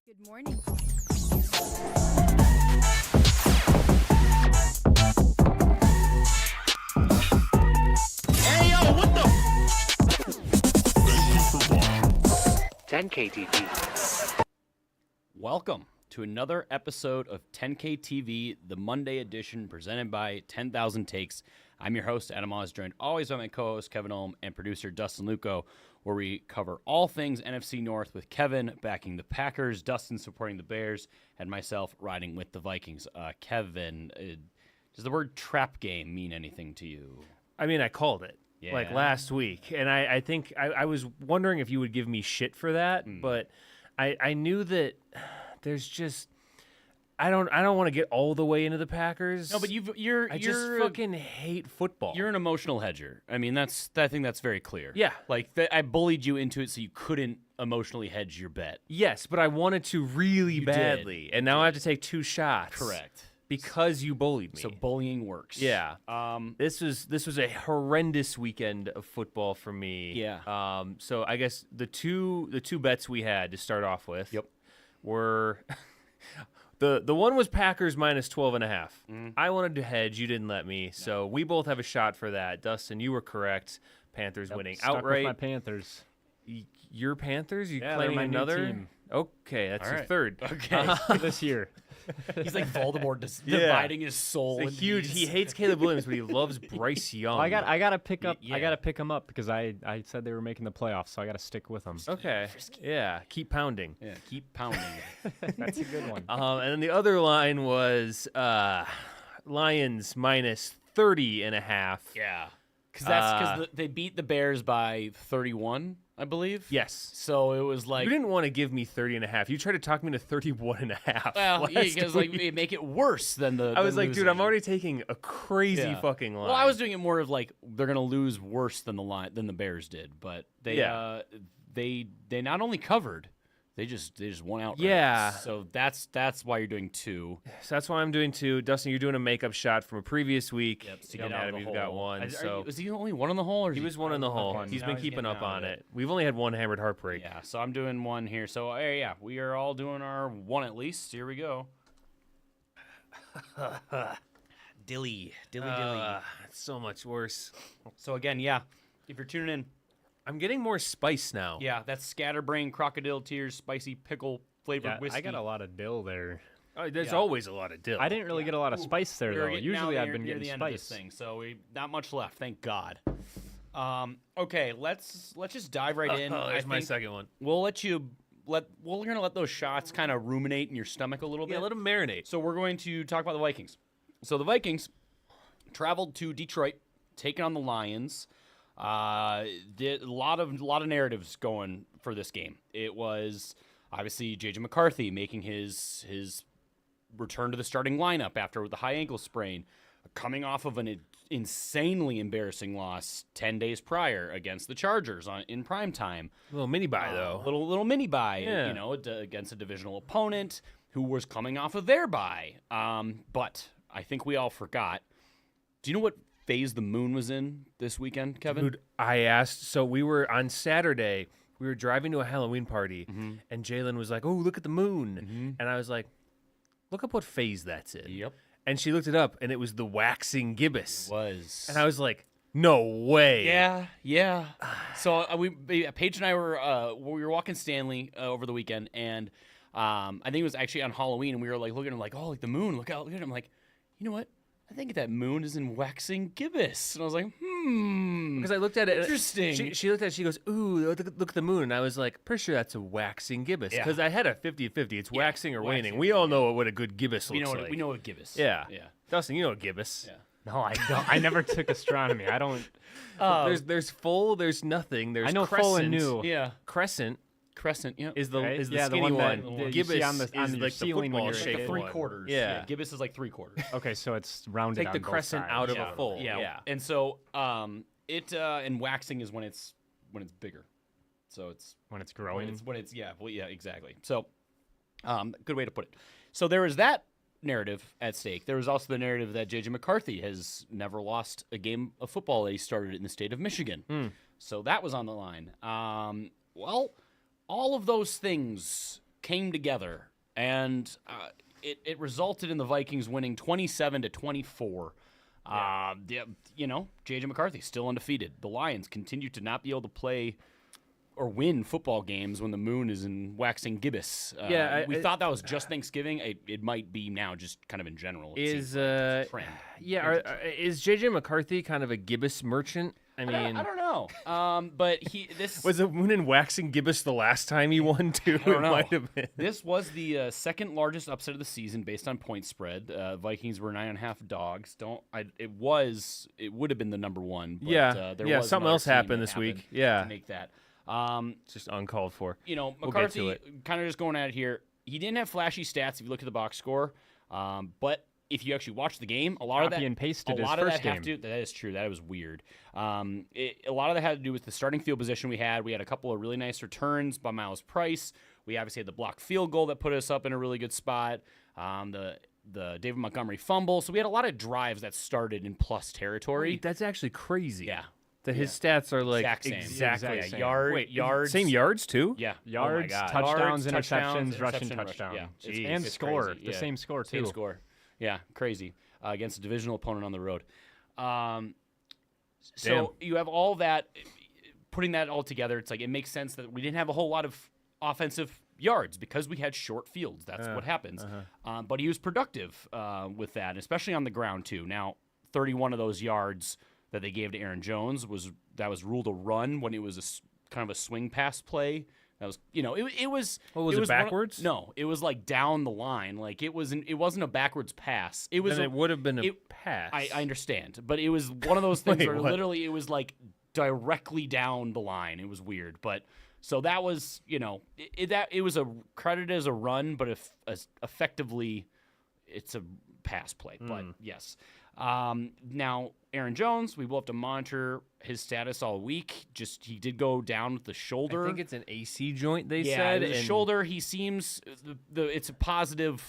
Good morning. Hey, yo, what the? 10K TV. Welcome to another episode of 10K TV, the Monday edition presented by 10,000 Takes. I'm your host, Adam Oz, joined always by my co-host, Kevin Olm, and producer, Dustin Luco, where we cover all things NFC North with Kevin backing the Packers, Dustin supporting the Bears, and myself riding with the Vikings. Kevin, does the word trap game mean anything to you? I mean, I called it like Yeah. last week, and I think I was wondering if you would give me shit for that, but I knew that there's just I don't want to get all the way into the Packers. No, but I just fucking hate football. You're an emotional hedger. I mean, I think that's very clear. Yeah. Like, I bullied you into it so you couldn't emotionally hedge your bet. Yes, but I wanted to really You badly, and now I have to take two shots. Correct. Because you bullied me. So bullying works. Yeah. This was a horrendous weekend of football for me. Yeah. So I guess the two bets we had to start off with were the one was Packers minus 12.5. I wanted to hedge, you didn't let me. So we both have a shot for that. Dustin, you were correct. Panthers winning Stuck outright. with my Panthers. Your Panthers? You Yeah, claiming they're my new another? team. Okay, that's All your right. third. Okay. This year. He's like Voldemort Yeah. dividing his soul. It's a into huge. these. He hates Caleb Williams, but he loves Bryce Young. Well, I gotta pick up. yeah. I gotta pick them up because I said they were making the playoffs, so I gotta stick with them. Okay. Yeah. Keep pounding. Yeah, keep pounding. That's a good one. And then the other line was Lions minus 30.5. Yeah. Because they beat the Bears by 31, I believe. Yes. So it was like, You didn't want to give me 30.5. You tried to talk me into 31.5. well, last because like week. it make it worse than the. I was than like, dude, I'm losing. already taking a crazy Yeah. fucking line. Well, I was doing it more of like they're gonna lose worse than the Bears did, but they Yeah. they not only covered, they just won outright. Yeah. So that's why you're doing two. So that's why I'm doing two. Dustin, you're doing a makeup shot from a previous week. Yep. To And get out of the Adam, hole. you've got one. So Was he the only one in the hole? Or is he was one in the hole. one. He's Now been keeping getting up out on of it. We've only had one hammered heartbreak. Yeah. So I'm doing one here. So yeah, we are all doing our one at least. Here we go. Dilly. It's so much worse. So again, yeah. If you're tuning in, I'm getting more spice now. yeah, that's scatterbrain, crocodile tears, spicy pickle flavored Yeah, whiskey. I got a lot of dill there. There's Yeah. always a lot of dill. I didn't really get a lot of spice there though. Usually I've been near getting the end of this spice. thing, so not much left, thank God. Okay, let's just dive right in. Oh, there's I my think second one. we're gonna let those shots kind of ruminate in your stomach a little bit. Yeah, let them marinate. So we're going to talk about the Vikings. So the Vikings traveled to Detroit, taking on the Lions. Did a lot of narratives going for this game. It was obviously J.J. McCarthy making his return to the starting lineup after the high ankle sprain, coming off of an insanely embarrassing loss 10 days prior against the Chargers in prime time. A little mini buy though. Little mini bye, Yeah. against a divisional opponent who was coming off of their bye. But I think we all forgot. Do you know what phase the moon was in this weekend, Kevin? Dude, I asked. So we were on Saturday. We were driving to a Halloween party, and Jalen was like, "Oh, look at the moon," and I was like, "Look up what phase that's in." Yep. And she looked it up, and it was the waxing gibbous. Was. And I was like, "No way." Yeah. So Paige and I we were walking Stanley over the weekend, and I think it was actually on Halloween, and we were like looking at like, oh, like the moon, look out, look at it. I'm like, you know what? I think that moon is in waxing gibbous. And I was like, Because I looked at it. and Interesting. She looked at it. She goes, "Ooh, look at the moon." And I was like, "Pretty sure that's a waxing gibbous." Yeah. Because I had a 50-50. It's waxing or waxing waning. or We all know what a good gibbous we looks know like. we know what gibbous. Yeah. Yeah. Dustin, you know what gibbous. Yeah. No, I don't. I never took astronomy. I don't. There's full. There's nothing. There's I know crescent. full and new. Yeah. Crescent Crescent. Yeah. is the Right? is the Yeah, the skinny one that one. you Gibbous see on the- on is your like the ceiling when football you're shaped Like Three one. quarters. Yeah. Gibbous is like 3/4. Okay, so it's rounded. Take on the both crescent sides. out of Yeah. a full. Yeah. And so and waxing is when it's bigger. So it's when it's growing. exactly. So good way to put it. So there is that narrative at stake. There was also the narrative that J.J. McCarthy has never lost a game of football that he started in the state of Michigan. So that was on the line. Well, all of those things came together, and it resulted in the Vikings winning 27-24. J.J. McCarthy still undefeated. The Lions continue to not be able to play or win football games when the moon is in waxing gibbous. We thought that was just Thanksgiving. It might be now, just kind of in general. Is a trend. is J.J. McCarthy kind of a gibbous merchant? I mean, I don't know. But this was the moon in waxing gibbous the last time he won too? I don't know. It might have been. This was the second largest upset of the season based on point spread. Vikings were 9.5 dogs. It would have been the number one. But, there was something another else team happened that this week. happened Yeah, to make that. it's just uncalled for. McCarthy, We'll get to kind of just going at it here. He didn't have flashy stats if you look at the box score, but if you actually watch the game, a lot of that Copy and pasted a his lot of first that have game. to. That is true. That was weird. A lot of that had to do with the starting field position we had. We had a couple of really nice returns by Miles Price. We obviously had the blocked field goal that put us up in a really good spot. The David Montgomery fumble. So we had a lot of drives that started in plus territory. That's actually crazy. Yeah. That his stats are like Exact same. exactly Yeah, same. yards. Same yards too. Yeah. Yards, Oh my God. touchdowns, Yards, interceptions, rushing interception, touchdown. Yeah. And It's score. crazy. The Yeah. same score, too. Same score. Yeah, crazy. Against a divisional opponent on the road. So Damn. you have all that, putting that all together, it's like it makes sense that we didn't have a whole lot of offensive yards because we had short fields. That's what happens. But he was productive with that, especially on the ground too. Now, 31 of those yards that they gave to Aaron Jones was ruled a run when it was kind of a swing pass play. That was, it was. What was it, one of- backwards? No, it was like down the line. Like it wasn't a backwards pass. It was. Then it would have been a it- pass. I understand, but it was one of those things Wait, where what? literally it was like directly down the line. It was weird, but so that was it was a credited as a run, but effectively it's a pass play. But yes, now Aaron Jones, we will have to monitor his status all week. Just he did go down with the shoulder. I think it's an AC joint. They Yeah, said it was and shoulder. He seems it's a positive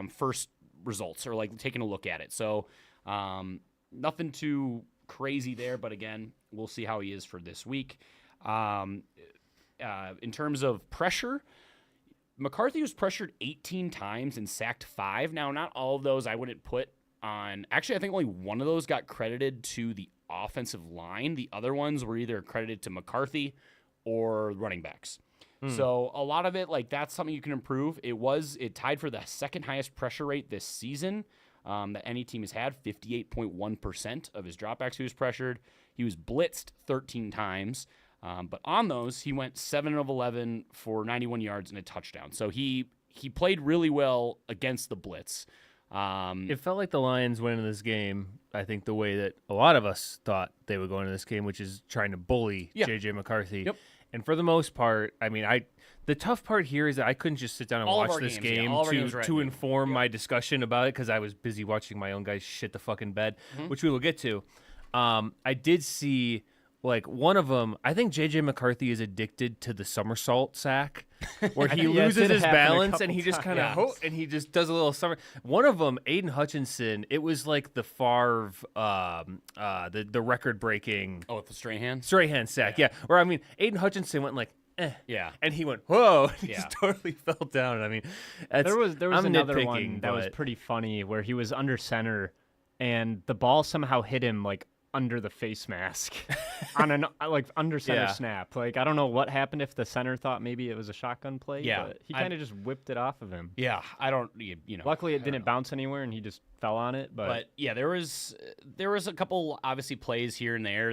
first results or like taking a look at it. So nothing too crazy there, but again, we'll see how he is for this week. In terms of pressure, McCarthy was pressured 18 times and sacked 5. Now, not all of those I wouldn't put on. Actually, I think only one of those got credited to the offensive line. The other ones were either credited to McCarthy or running backs. So a lot of it, like that's something you can improve. It tied for the second highest pressure rate this season that any team has had. 58.1% of his dropbacks he was pressured. He was blitzed 13 times. But on those, he went 7 of 11 for 91 yards and a touchdown. So he played really well against the blitz. it felt like the Lions went into this game, I think, the way that a lot of us thought they would go into this game, which is trying to bully J.J. McCarthy. Yep. And for the most part, I mean, the tough part here is that I couldn't just sit down and All of watch our this games, yeah. game All of our games were at to noon. inform my discussion about it because I was busy watching my own guys shit the fucking bed, which we will get to. I did see, like, one of them, I think J.J. McCarthy is addicted to the somersault sack, where he Yeah, it loses did his happen a balance and couple he just kind of times. and he just does a little summer. One of them, Aiden Hutchinson, it was like the Favre, the record-breaking Oh, with the Strahan? Strahan sack, yeah. Where I mean, Aiden Hutchinson went like, Yeah. and he went, whoa, and he Yeah. just totally fell down. I mean, that's, There was I'm another nitpicking, one that was but- pretty funny where he was under center and the ball somehow hit him like under the face mask on an like under center Yeah. snap. Like I don't know what happened if the center thought maybe it was a shotgun play. Yeah, but he I- kind of just whipped it off of him. Yeah, I don't, you know. Luckily, it didn't bounce anywhere and he just fell on it. But yeah, there was a couple obviously plays here and there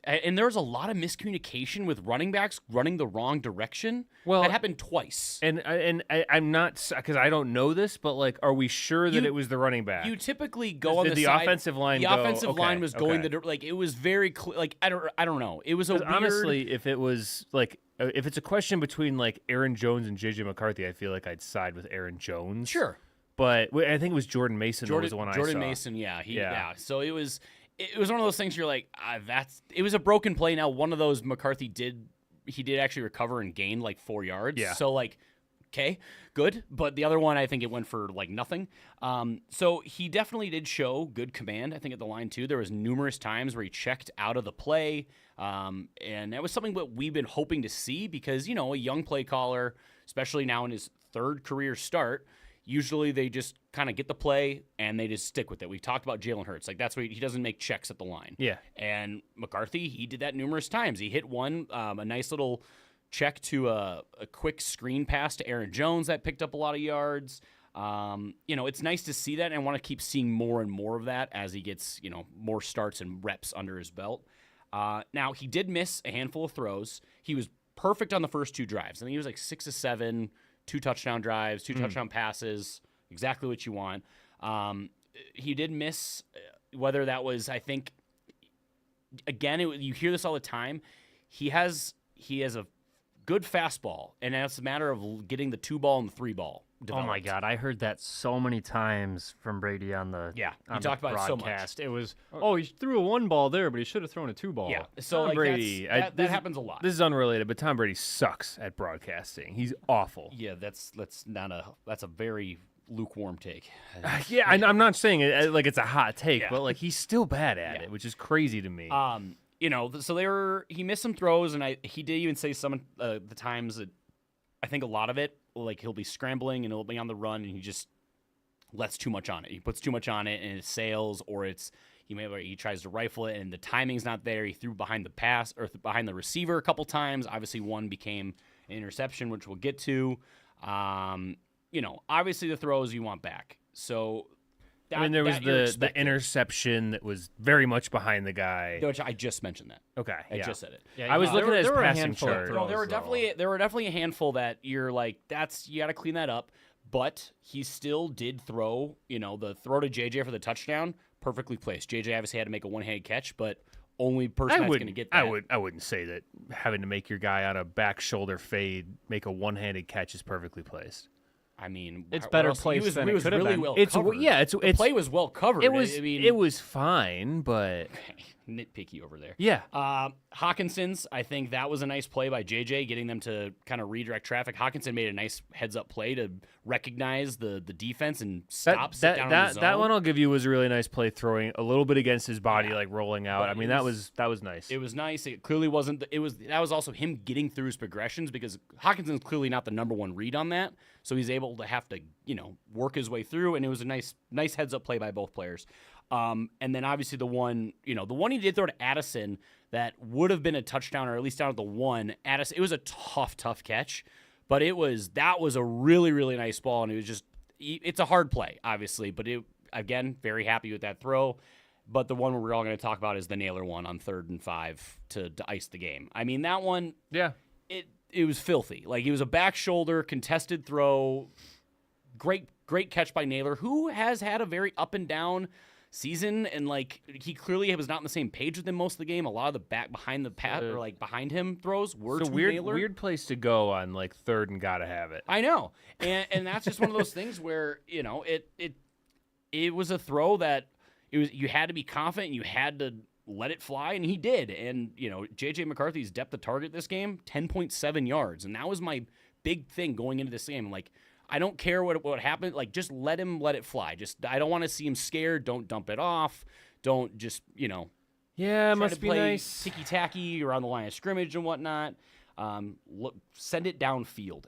and there was a lot of miscommunication with running backs running the wrong direction. Well, that happened twice. And I'm not, because I don't know this, but like, are we sure that You- it was the running back? You typically go on Did the the side. offensive line The go- offensive okay, line was going okay. like it was very clear. Like I don't know. It was a 'Cause weird. honestly, if it was like, if it's a question between like Aaron Jones and JJ McCarthy, I feel like I'd side with Aaron Jones. Sure. But I think it was Jordan Mason that was the one I saw. Jordan Mason, yeah, Yeah. yeah. So it was one of those things you're like, it was a broken play. Now one of those McCarthy did actually recover and gain like 4 yards. Yeah. So like, okay, good. But the other one, I think it went for like nothing. So he definitely did show good command. I think at the line too, there was numerous times where he checked out of the play, and that was something that we've been hoping to see because a young play caller especially now in his third career start. Usually they just kind of get the play and they just stick with it. We talked about Jalen Hurts. Like, that's why he doesn't make checks at the line. Yeah. And McCarthy, he did that numerous times. He hit one, a nice little check to a quick screen pass to Aaron Jones that picked up a lot of yards. It's nice to see that, and I want to keep seeing more and more of that as he gets, more starts and reps under his belt. Now, he did miss a handful of throws. He was perfect on the first 2 drives. I think he was like 6 of 7, 2 touchdown drives, 2 touchdown passes, exactly what you want. He did miss, whether that was, I think, again, you hear this all the time. He has a good fastball, and it's a matter of getting the 2-ball and the 3-ball developed. Oh my God, I heard that so many times from Brady on the you on talked the about it so broadcast. much. It was he threw a 1-ball there, but he should have thrown a 2-ball. Yeah, so Tom like Brady, that happens a lot. This is unrelated, but Tom Brady sucks at broadcasting. He's awful. Yeah, that's a very lukewarm take. Yeah, I'm not saying it like it's a hot take, Yeah. but like he's still bad at Yeah. it, which is crazy to me. So he missed some throws, and he did even say some of the times that I think a lot of it, like he'll be scrambling and he'll be on the run, and he just lets too much on it. He puts too much on it, and it sails, or he tries to rifle it, and the timing's not there. He threw behind the pass or behind the receiver a couple times. Obviously, one became an interception, which we'll get to. Obviously the throws you want back. So there was you're the expecting. interception that was very much behind the guy. Which I just mentioned that. Okay, I yeah. just said it. Yeah, I was looking at his there were a passing handful of chart. throws, There were though. definitely a handful that you're like, you got to clean that up. But he still did throw, the throw to JJ for the touchdown, perfectly placed. JJ obviously had to make a one-handed catch, but only person that's going to get that. I wouldn't say that having to make your guy on a back shoulder fade make a one-handed catch is perfectly placed. I mean, It's what better else? placed than he it was could have really been. well It's covered. The play was well covered. It was I mean, it was fine, but nitpicky over there. yeah. Hawkinson's, I think that was a nice play by JJ, getting them to kind of redirect traffic. Hawkinson made a nice heads-up play to recognize the defense and stop, sit down on the zone. That one I'll give you was a really nice play, throwing a little bit against his body, like rolling out. But I mean, it that was nice. It was nice. It clearly wasn't. That was also him getting through his progressions, because Hawkinson's clearly not the number one read on that, so he's able to have to work his way through. And it was a nice heads up play by both players. And then obviously the one he did throw to Addison that would have been a touchdown, or at least down at the 1. Addison, it was a tough catch, but that was a really, really nice ball, and it's a hard play, obviously, but again, very happy with that throw. But the one we're all going to talk about is the Naylor one on 3rd and 5 to ice the game. I mean, that one, yeah. it was filthy. Like, it was a back shoulder contested throw. Great catch by Naylor, who has had a very up and down season, and like he clearly was not on the same page with him most of the game. A lot of the back behind the pat or like behind him throws were It's a to weird Naylor. weird place to go on like 3rd and gotta have it. I know, and that's just one of those things where it was a throw that you had to be confident and you had to let it fly, and he did. And JJ McCarthy's depth of target this game, 10.7 yards, and that was my big thing going into this game. Like, I don't care what happened. Like, just let it fly. I don't want to see him scared. Don't dump it off. Don't just Yeah, try it must to be play nice. ticky tacky around the line of scrimmage and whatnot. Send it downfield.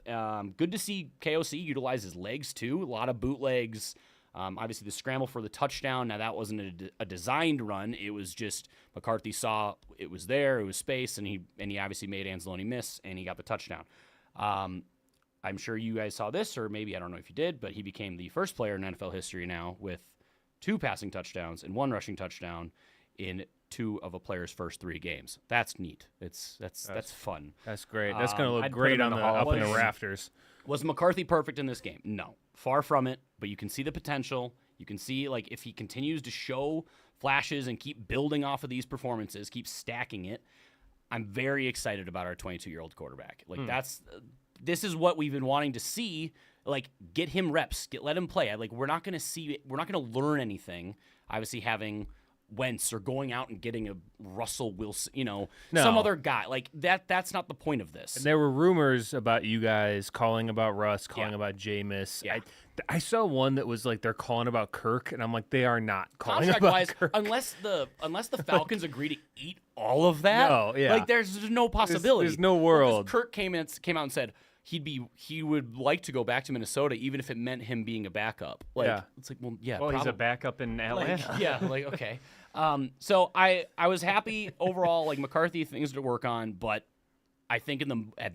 Good to see KOC utilize his legs too. A lot of bootlegs. Obviously, the scramble for the touchdown. Now, that wasn't a designed run. It was just McCarthy saw it was there. It was space, and he obviously made Anzalone miss, and he got the touchdown. I'm sure you guys saw this, or maybe I don't know if you did, but he became the first player in NFL history now with 2 passing touchdowns and 1 rushing touchdown in 2 of a player's first 3 games. That's neat. That's fun. That's great. That's gonna look I'd put great him in on the the Hall of up in the Fame. rafters. Was McCarthy perfect in this game? No. Far from it, but you can see the potential. You can see, like, if he continues to show flashes and keep building off of these performances, keep stacking it, I'm very excited about our 22-year-old quarterback. Like, this is what we've been wanting to see. Like, get him reps, let him play. We're not going to learn anything, obviously, having Wentz or going out and getting a Russell Wilson, some other guy. Like, that's not the point of this. And there were rumors about you guys calling about Russ, calling about Jameis. Yeah. I saw one that was like they're calling about Kirk, and I'm like, they are not calling about Contract-wise, Kirk. unless the Falcons agree to eat all of that, No, yeah. like there's no possibility. There's no world. Because Kirk came out and said he would like to go back to Minnesota, even if it meant him being a backup. Like, Yeah. it's like, well, yeah, Well, he's a probably. backup in Atlanta. Like, yeah, like, okay. So I was happy overall. Like, McCarthy, things to work on, but I think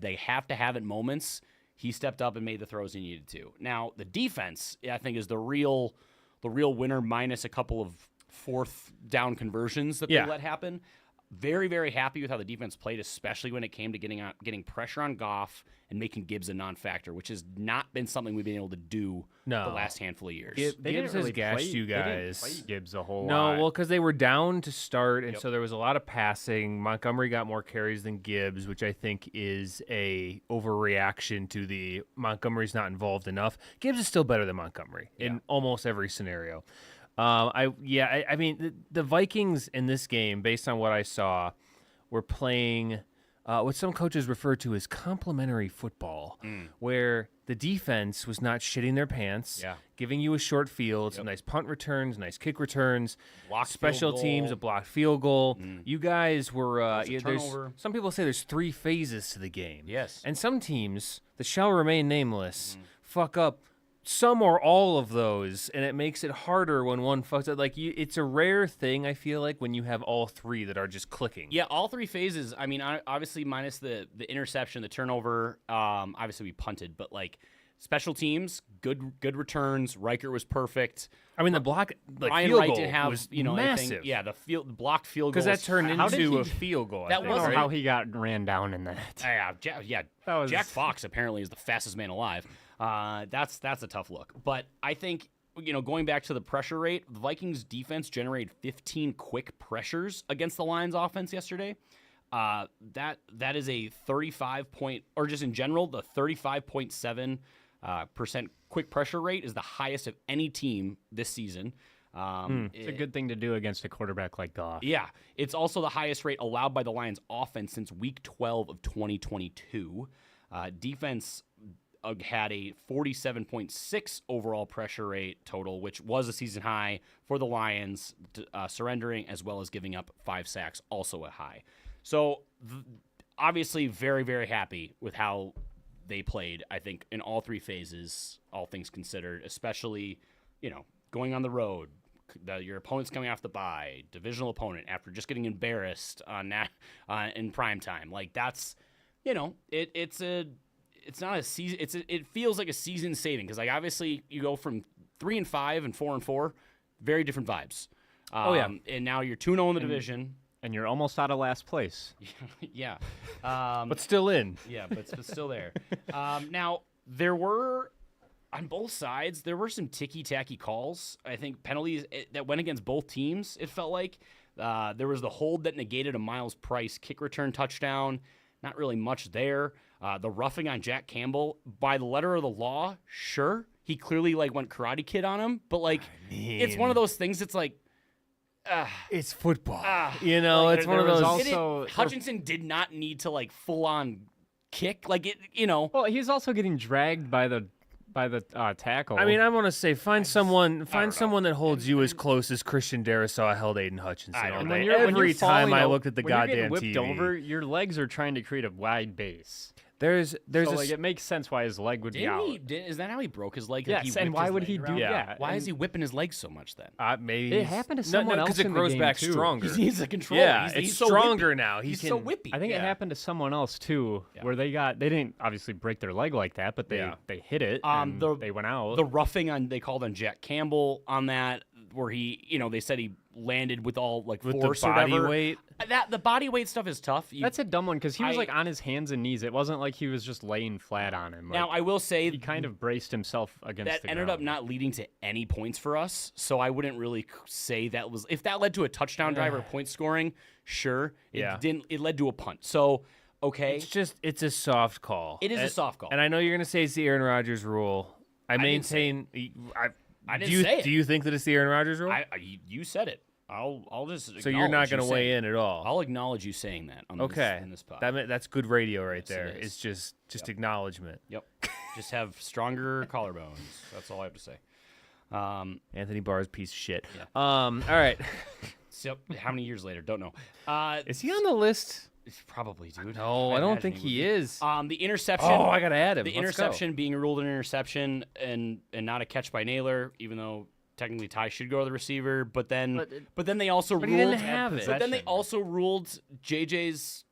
they have to have it moments. He stepped up and made the throws he needed to. Now the defense, I think, is the real winner, minus a couple of fourth down conversions that they let happen. Very, very happy with how the defense played, especially when it came to getting pressure on Goff and making Gibbs a non-factor, which has not been something we've been able to do the last handful of years. Gibbs has gashed you They didn't guys. play Gibbs a whole No, lot. well, because they were down to start, and so there was a lot of passing. Montgomery got more carries than Gibbs, which I think is a overreaction to the Montgomery's not involved enough. Gibbs is still better than Montgomery in almost every scenario. I mean, the Vikings in this game, based on what I saw, were playing what some coaches refer to as complementary football, where the defense was not shitting their pants, giving you a short field, some nice punt returns, nice kick returns, Blocked special field teams, goal. a blocked field goal. You guys were there's turnover. some people say there's 3 phases to the game. Yes. And some teams that shall remain nameless fuck up some or all of those, and it makes it harder when one fucks up. Like, it's a rare thing, I feel like, when you have all 3 that are just clicking. Yeah, all 3 phases. I mean, obviously minus the interception, the turnover. Obviously we punted, but like special teams, good returns. Riker was perfect. I mean, the block, like, Ryan field Wright goal didn't have was anything. massive. Yeah, the blocked field goal because that turned How did into he- a field goal. That I I think, don't know wasn't- right? how he got ran down in that. That was- Jack Fox apparently is the fastest man alive. That's a tough look. But I think, going back to the pressure rate, the Vikings defense generated 15 quick pressures against the Lions offense yesterday. That is a 35 point, or just in general, the 35.7% quick pressure rate is the highest of any team this season. It's a good thing to do against a quarterback like Goff. Yeah, it's also the highest rate allowed by the Lions offense since week 12 of 2022. Defense had a 47.6 overall pressure rate total, which was a season high for the Lions, surrendering as well as giving up 5 sacks, also a high. So obviously very, very happy with how they played, I think, in all 3 phases, all things considered, especially, going on the road. Your opponent's coming off the bye, divisional opponent, after just getting embarrassed in prime time. Like, that's, it's not a season. It feels like a season saving because, like, obviously you go from 3-5 and 4-4, very different vibes. And now you're 2-0 in the division. And you're almost out of last place. Yeah, But still in. yeah, but it's still there. Now there were, on both sides, there were some ticky-tacky calls. I think penalties that went against both teams, it felt like. There was the hold that negated a Miles Price kick return touchdown. Not really much there. The roughing on Jack Campbell, by the letter of the law, sure. He clearly, went Karate Kid on him. But, it's one of those things that's like, It's football. like, it's one of there was those. also- Hutchinson did not need to, full-on kick. Well, he's also getting dragged by the tackle. I mean, I want to say, find someone that holds you as close as Christian Darrisaw held Aiden Hutchinson all And day. when Every you're time falling I o- looked at the when you're goddamn getting TV, whipped over, your legs are trying to create a wide base. there's So, a it makes sense why his leg would be out. Is that how he broke his leg? Yes, he and whipped why his would leg he do around? that? Why And- is he whipping his leg so much then? maybe It happened to someone else because it in the grows game, back too. stronger. He's a control. Yeah, he's it's so stronger whippy. now. He's so whippy. I think it happened to someone else too, where they didn't obviously break their leg like that, but they hit it and they went out. The roughing they called on Jack Campbell on that, where he, they said he landed with all with force the or body whatever. weight. That the body weight stuff is tough. That's a dumb one because he was I- on his hands and knees. It wasn't like he was just laying flat on him. Now I will say he kind of braced himself against that the ended ground. up not leading to any points for us. So I wouldn't really say that was, if that led to a touchdown drive or point scoring, sure. It Yeah. didn't. It led to a punt. So okay, It's a soft call. It is a And- soft call. And I know you're gonna say it's the Aaron Rodgers rule. I didn't say maintain. I didn't do you, say it. Do you think that it's the Aaron Rodgers rule? you said it. I'll just. So you're not going to weigh in at all. I'll acknowledge you saying that. On Okay, This, in this pod. that's good radio right Yes, there. it is. It's just acknowledgement. Yep. Just have stronger collarbones. That's all I have to say. Anthony Barr's piece of shit. Yeah. All right. So how many years later? Don't know. Is he on the list? Probably, dude. No, I don't think he is. The interception. Oh, I gotta add him. The Let's go. interception being ruled an interception and not a catch by Naylor, even though technically Ty should go to the receiver. But then they also But ruled. he didn't have it. But then they also ruled JJ's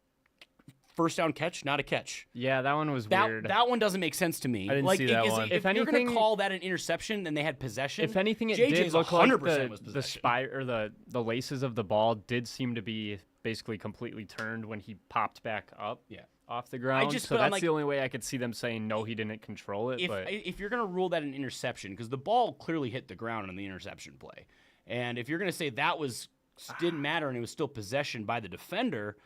first down catch not a catch. Yeah, that one was weird. That one doesn't make sense to me. I didn't see that one. If If you're going to anything- call that an interception and they had possession, If anything, it JJ's did look like 100% was the possession. spire or the laces of the ball did seem to be basically completely turned when he popped back up. Yeah. Off the ground. just- So but I'm that's like- the only way I could see them saying no, he didn't control it. But If you're going to rule that an interception, because the ball clearly hit the ground on the interception play, and if you're going to say that didn't matter and it was still possession by the defender,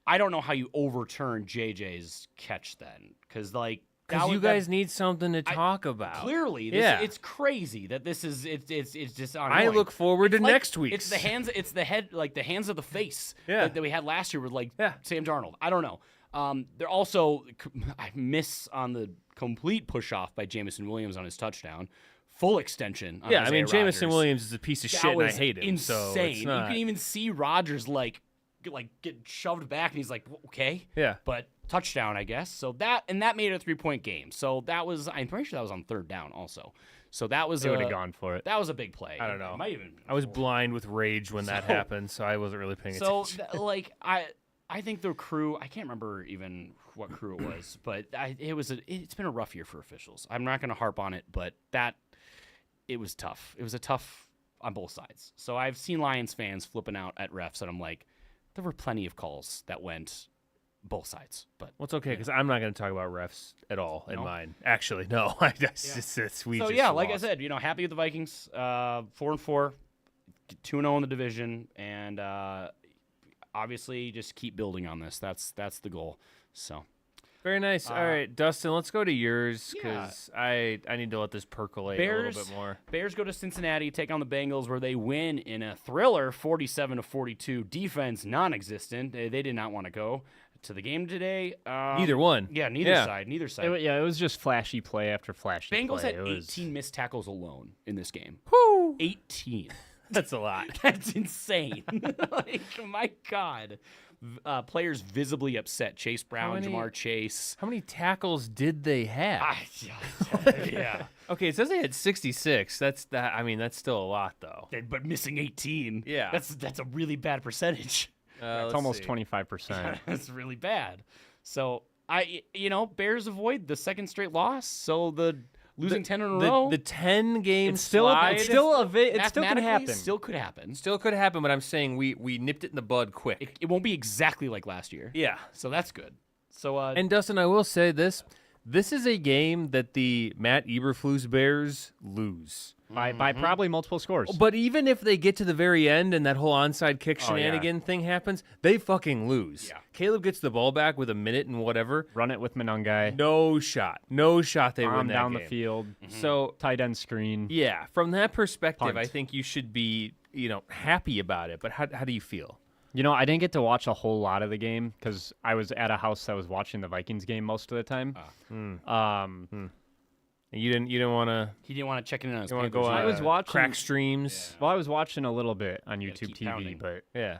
I don't know how you overturn JJ's catch then, because like Because you guys need something to talk about. clearly, it's crazy that this is it's just I ongoing. look forward to Like, next week. It's the hands, it's the head, like the hands of the face Yeah. that we had last year with like Yeah. Sam Darnold. I don't know. They're also I miss on the complete push off by Jamison Williams on his touchdown, full extension. On Yeah, I Isaiah mean, Jamison Rodgers. Williams is a piece of That shit, and I was hate him. Insane. So it's You not, can even see Rodgers like get shoved back, and he's like, okay, yeah. but touchdown, I guess. So that made it a 3-point game. So that was, I'm pretty sure that was on third down also. So that was they would have gone for it. That was a big play. I don't know. It might even. I was blind with rage when that happened, so I wasn't really paying So attention. like I think the crew. I can't remember even what crew it was, but it's been a rough year for officials. I'm not going to harp on it, but it was tough. It was a tough on both sides. So I've seen Lions fans flipping out at refs, and I'm like, there were plenty of calls that went both sides. But Well, it's okay because I'm not going to talk about refs at all in No? mine. Actually, no. We so just like I lost. said, happy with the Vikings. 4-4, 2-0 in the division, and obviously just keep building on this. That's the goal. So. Very nice. All right, Dustin, let's go to yours because I need to let this percolate a little bit more. Bears go to Cincinnati, take on the Bengals, where they win in a thriller, 47-42. Defense non-existent. They did not want to go to the game today. Neither one. Yeah, neither side. Neither side. It was just flashy play after flashy Bengals play. had It was- 18 missed tackles alone in this game. Woo! 18. That's a lot. That's insane. Like, my God. Players visibly upset. Chase Brown, many- Jamar Chase. How many tackles did they have? Yeah. Okay, it says they had 66. That's still a lot though. But missing 18. Yeah. That's a really bad percentage. It's almost 25%. That's really bad. So Bears avoid the second straight loss. So the losing 10 in a row. The 10 game It's still slide it still can mathematically happen. Still could happen. still could happen, but I'm saying we nipped it in the bud quick. It won't be exactly like last year. Yeah. So that's good. So And Dustin, I will say this. This is a game that the Matt Eberflus Bears lose. by probably multiple scores. But even if they get to the very end and that whole onside kick Oh, yeah. shenanigan thing happens, they fucking lose. Yeah. Caleb gets the ball back with a minute and whatever. Run it with Monungai. No shot. No shot they win Arm that down game. the field. So, Tight end screen. yeah, from that perspective, Punt. I think you should be, happy about it. But how do you feel? I didn't get to watch a whole lot of the game because I was at a house that was watching the Vikings game most of the time. You didn't want to he didn't want to check in on his go Panthers. on I was watching- crack streams. Well, I was watching a little bit on gotta YouTube keep TV, pounding. but Yeah.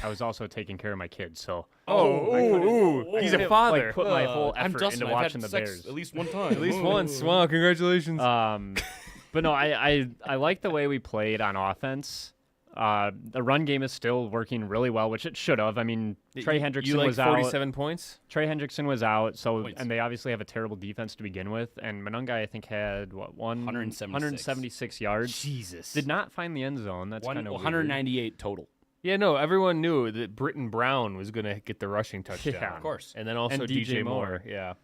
I was also taking care of my kids, so He's a father. like put my whole I'm effort Dustin. into I've watching had the sex Bears. at least one time. At least once. Wow, congratulations. But no, I like the way we played on offense. The run game is still working really well, which it should have. I mean, Trey Hendrickson you like was out. 47 points? Trey Hendrickson was out, so Points. and they obviously have a terrible defense to begin with. And Monungai, I think, had 176 yards. Jesus. Did not find the end zone. That's kind of 198 total. Yeah, no, everyone knew that Britton Brown was going to get the rushing touchdown. Yeah. Of course. And then also And DJ DJ Moore. Moore. Yeah.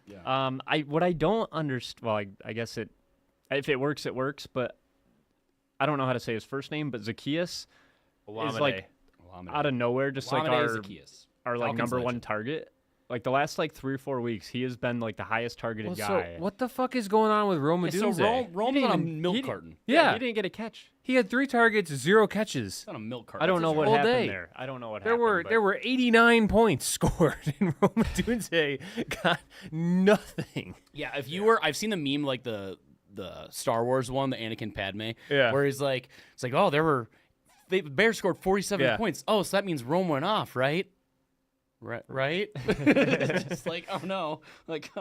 What I don't understand. Well, I guess if it works, it works. But I don't know how to say his first name. But Zacchaeus is like out of nowhere, just like our like number one target. Like the last 3 or 4 weeks, he has been like the highest targeted guy. So what the fuck is going on with Rome So Odunze? Rome's on a milk carton. Yeah. he didn't get a catch. He had 3 targets, 0 catches. It's on a milk carton. I don't know what whole happened day. there. I don't know what There happened. were 89 points scored, and Rome Odunze got nothing. Yeah, I've seen the meme like the Star Wars one, the Anakin Padme. Yeah. Where he's like, it's like, oh, the Bears scored 47 Yeah. points. Oh, so that means Rome went off, right? Right? Just like, oh no. Like,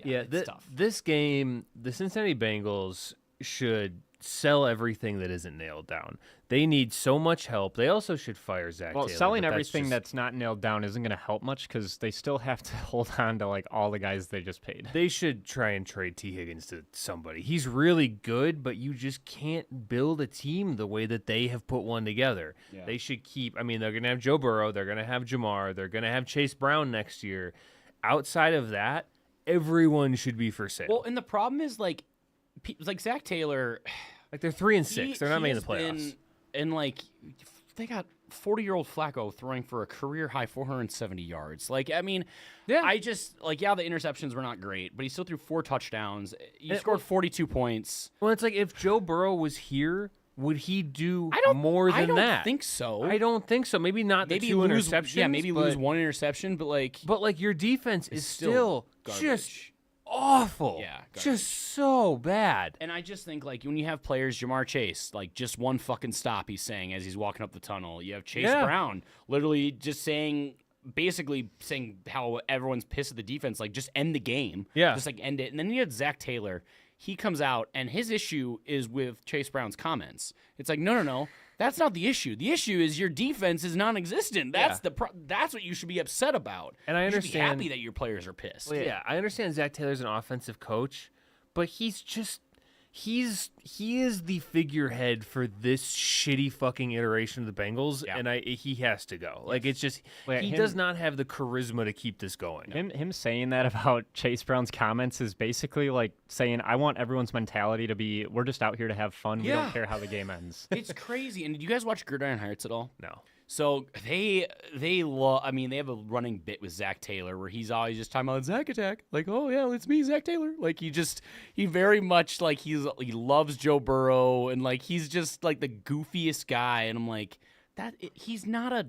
Yeah, it's tough. this game, the Cincinnati Bengals should sell everything that isn't nailed down. They need so much help. They also should fire Zach Taylor. Well, selling everything that's not nailed down isn't going to help much because they still have to hold on to like all the guys they just paid. They should try and trade T. Higgins to somebody. He's really good, but you just can't build a team the way that they have put one together. Yeah. They should keep, I mean, they're going to have Joe Burrow. They're going to have Jamar. They're going to have Chase Brown next year. Outside of that, everyone should be for sale. Well, and the problem is like Zach Taylor, like they're 3-6. They're not making the playoffs. And like they got 40-year-old Flacco throwing for a career high 470 yards. Like, I mean, Yeah. I just like, yeah, the interceptions were not great, but he still threw 4 touchdowns. He scored 42 points. Well, it's like if Joe Burrow was here, would he do more than I don't that? think so. I don't think so. Maybe not the 2 interceptions. Yeah, maybe lose 1 interception, but like, your defense is still just garbage. awful. Yeah, garbage. just so bad. And I just think, like, when you have players, Jamar Chase, like, just one fucking stop, he's saying as he's walking up the tunnel. You have Chase Brown literally just basically saying how everyone's pissed at the defense, like, just end the game. Yeah. Just, like, end it. And then you had Zach Taylor. He comes out, and his issue is with Chase Brown's comments. It's like, no. That's not the issue. The issue is your defense is non-existent. That's that's what you should be upset about. And I You should understand be happy that your players are pissed. Well, yeah, I understand Zach Taylor's an offensive coach, but he's just he is the figurehead for this shitty fucking iteration of the Bengals, and he has to go. Like it's just he does not have the charisma to keep this going. Him saying that about Chase Brown's comments is basically like saying, I want everyone's mentality to be, we're just out here to have fun. We don't care how the game ends. It's crazy. And did you guys watch Gridiron Heights at all? No. So they love. I mean, they have a running bit with Zach Taylor where he's always just talking about Zach Attack. Like, oh yeah, it's me, Zach Taylor. Like he very much like he loves Joe Burrow and like he's just like the goofiest guy. And I'm like, he's not a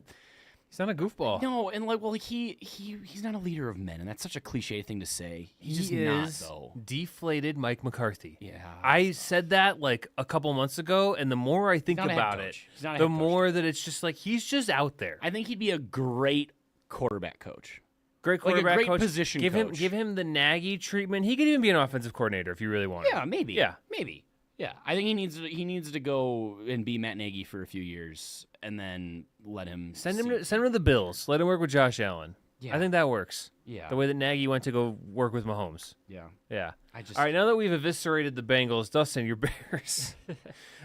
goofball. No, and like, well, he's not a leader of men, and that's such a cliche thing to say. He's just not though. Deflated Mike McCarthy. Yeah, I said that like a couple months ago, and the more I think about it, the more that it's just like he's just out there. I think he'd be a great quarterback coach. Great quarterback like a great coach. Position coach. Give him the Nagy treatment. He could even be an offensive coordinator if you really want. Yeah, maybe. Yeah, maybe. Yeah, I think he needs to go and be Matt Nagy for a few years, and then let him send him to the Bills. Let him work with Josh Allen. Yeah, I think that works. Yeah, the way that Nagy went to go work with Mahomes. Yeah. All right, now that we've eviscerated the Bengals, Dustin, your Bears.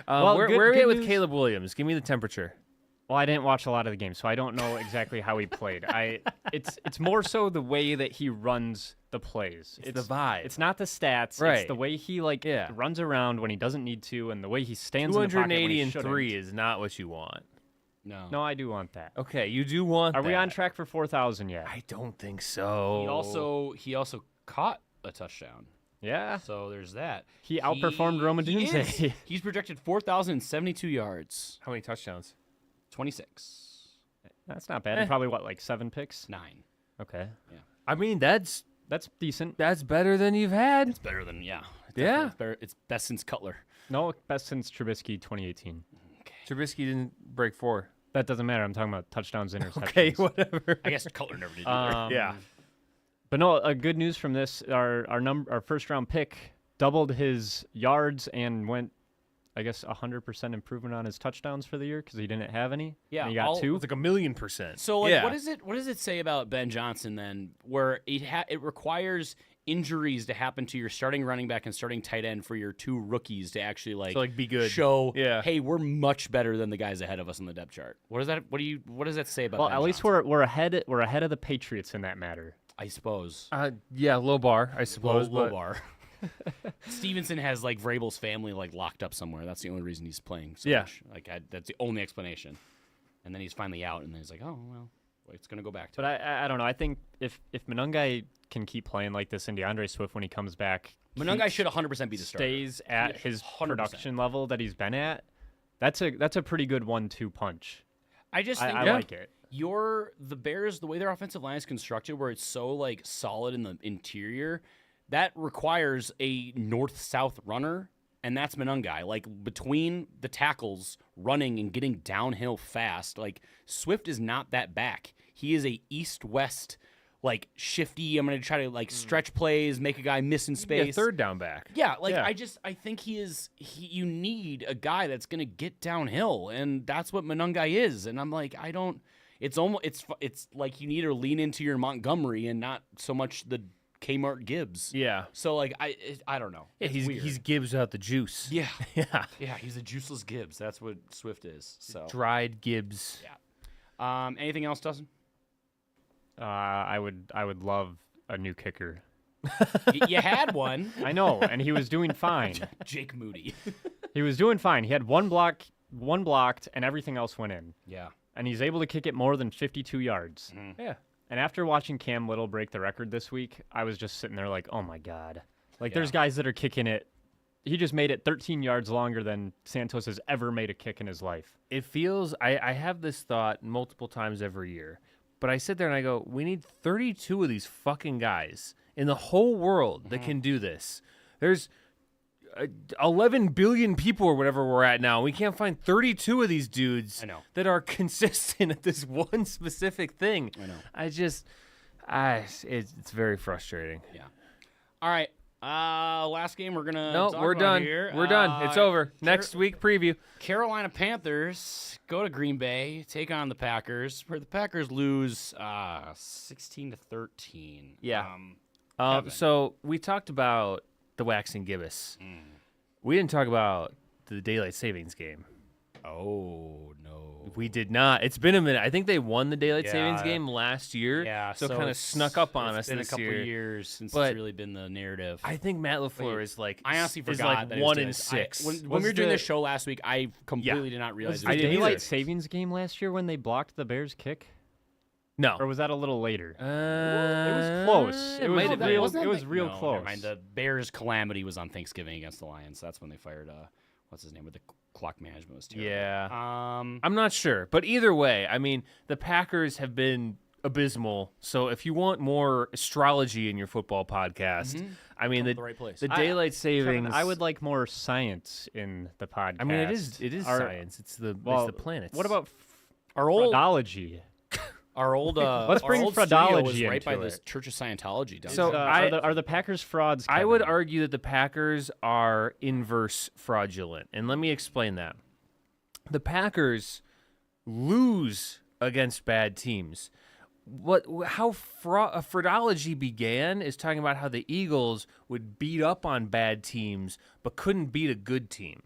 Where are we at with Caleb Williams? Give me the temperature. Well, I didn't watch a lot of the game, so I don't know exactly how he played. It's more so the way that he runs the plays. It's the vibe. It's not the stats. Right. It's the way he runs around when he doesn't need to, and the way he stands. 280 in the pocket and 3 is not what you want. No, I do want that. Okay, you do want. Are we on track for 4,000 yet? I don't think so. He also caught a touchdown. Yeah. So there's that. He outperformed Rome Odunze. He's projected 4,072 yards. How many touchdowns? 26. That's not bad. Probably like 7 picks? 9. Okay. Yeah. I mean, that's decent. That's better than you've had. It's better than It's best since Cutler. No, best since Trubisky 2018. Okay. Trubisky didn't break 4. That doesn't matter. I'm talking about touchdowns, interceptions. Okay, whatever. I guess Cutler never did either. Yeah. But no, good news from this. Our first round pick doubled his yards and went, I guess, 100% improvement on his touchdowns for the year because he didn't have any. Yeah, and he got 2. It's like 1,000,000%. So, like, what does it say about Ben Johnson then, where it requires injuries to happen to your starting running back and starting tight end for your 2 rookies to actually be good, show, hey, we're much better than the guys ahead of us on the depth chart. What does that say about? Well, Ben at least Johnson? we're ahead of the Patriots in that matter. I suppose. Yeah, low bar. I suppose. Low bar. Stevenson has like Vrabel's family like locked up somewhere. That's the only reason he's playing so much. Like that's the only explanation. And then he's finally out, and then he's like, oh well, it's gonna go back to. But I don't know. I think if Monungai can keep playing like this, and DeAndre Swift when he comes back, Monungai should 100% be the starter. Stays at his 100%. Production level that he's been at. That's a pretty good 1-2 punch. I just think I like it. The Bears, the way their offensive line is constructed, where it's so like solid in the interior, that requires a north-south runner and that's Monangai. Like, between the tackles, running and getting downhill fast, like, Swift is not that back. He is a east-west, like, shifty, I'm going to try to, like, stretch plays, make a guy miss in space. Yeah, third down back. Yeah, like, I think you need a guy that's going to get downhill, and that's what Monangai is. And I'm like, it's like you need to lean into your Montgomery and not so much the Kmart Gibbs. Yeah. So, like, I don't know. Yeah, he's Gibbs out the juice. Yeah. Yeah. Yeah, he's a juiceless Gibbs. That's what Swift is. So Dried Gibbs. Yeah. Anything else, Dustin? I would love a new kicker. You had one. I know, and he was doing fine. Jake Moody. He was doing fine. He had one blocked, and everything else went in. Yeah. And he's able to kick it more than 52 yards. Mm-hmm. Yeah. And after watching Cam Little break the record this week, I was just sitting there like, oh my God. Like, there's guys that are kicking it. He just made it 13 yards longer than Santos has ever made a kick in his life. It feels, I have this thought multiple times every year, but I sit there and I go, we need 32 of these fucking guys in the whole world that can do this. There's 11 billion people or whatever we're at now. We can't find 32 of these dudes that are consistent at this one specific thing. I know. It's very frustrating. Yeah. All right. Last game we're gonna. No, talk we're about done. Here. We're done. It's over. Next week preview. Carolina Panthers go to Green Bay, take on the Packers. Where the Packers lose 16-13. Yeah. Kevin. So we talked about the waxing gibbous. We didn't talk about the daylight savings game. Oh no, we did not. It's been a minute. I think they won the daylight savings Yeah. game last year. Yeah, so kind of snuck up on us It's been this a couple year. years since But it's really been the narrative. I think Matt LaFleur is like I honestly is forgot like that it was 1 in daylight. 6. When we were doing this show last week, I completely did not realize Was it the was didn't daylight either. savings game last year when they blocked the Bears' kick? No. Or was that a little later? It was close. It was might have been. real- it was real no, close. Never mind. The Bears' calamity was on Thanksgiving against the Lions. That's when they fired. What's his name? With the clock management was terrible. Yeah. Um. I'm not sure, but either way, I mean, the Packers have been abysmal. So if you want more astrology in your football podcast, I mean, the right place. the daylight savings. Kevin, I would like more science in the podcast. I mean, it is science. It's the planets. What about Our old Fredology? Our old Let's our bring old studio Fredology was right into by the it. Church of Scientology. Down So there. Are the Packers frauds? I would Kevin? argue that the Packers are inverse fraudulent, and let me explain that. The Packers lose against bad teams. How fraudology began is talking about how the Eagles would beat up on bad teams but couldn't beat a good team.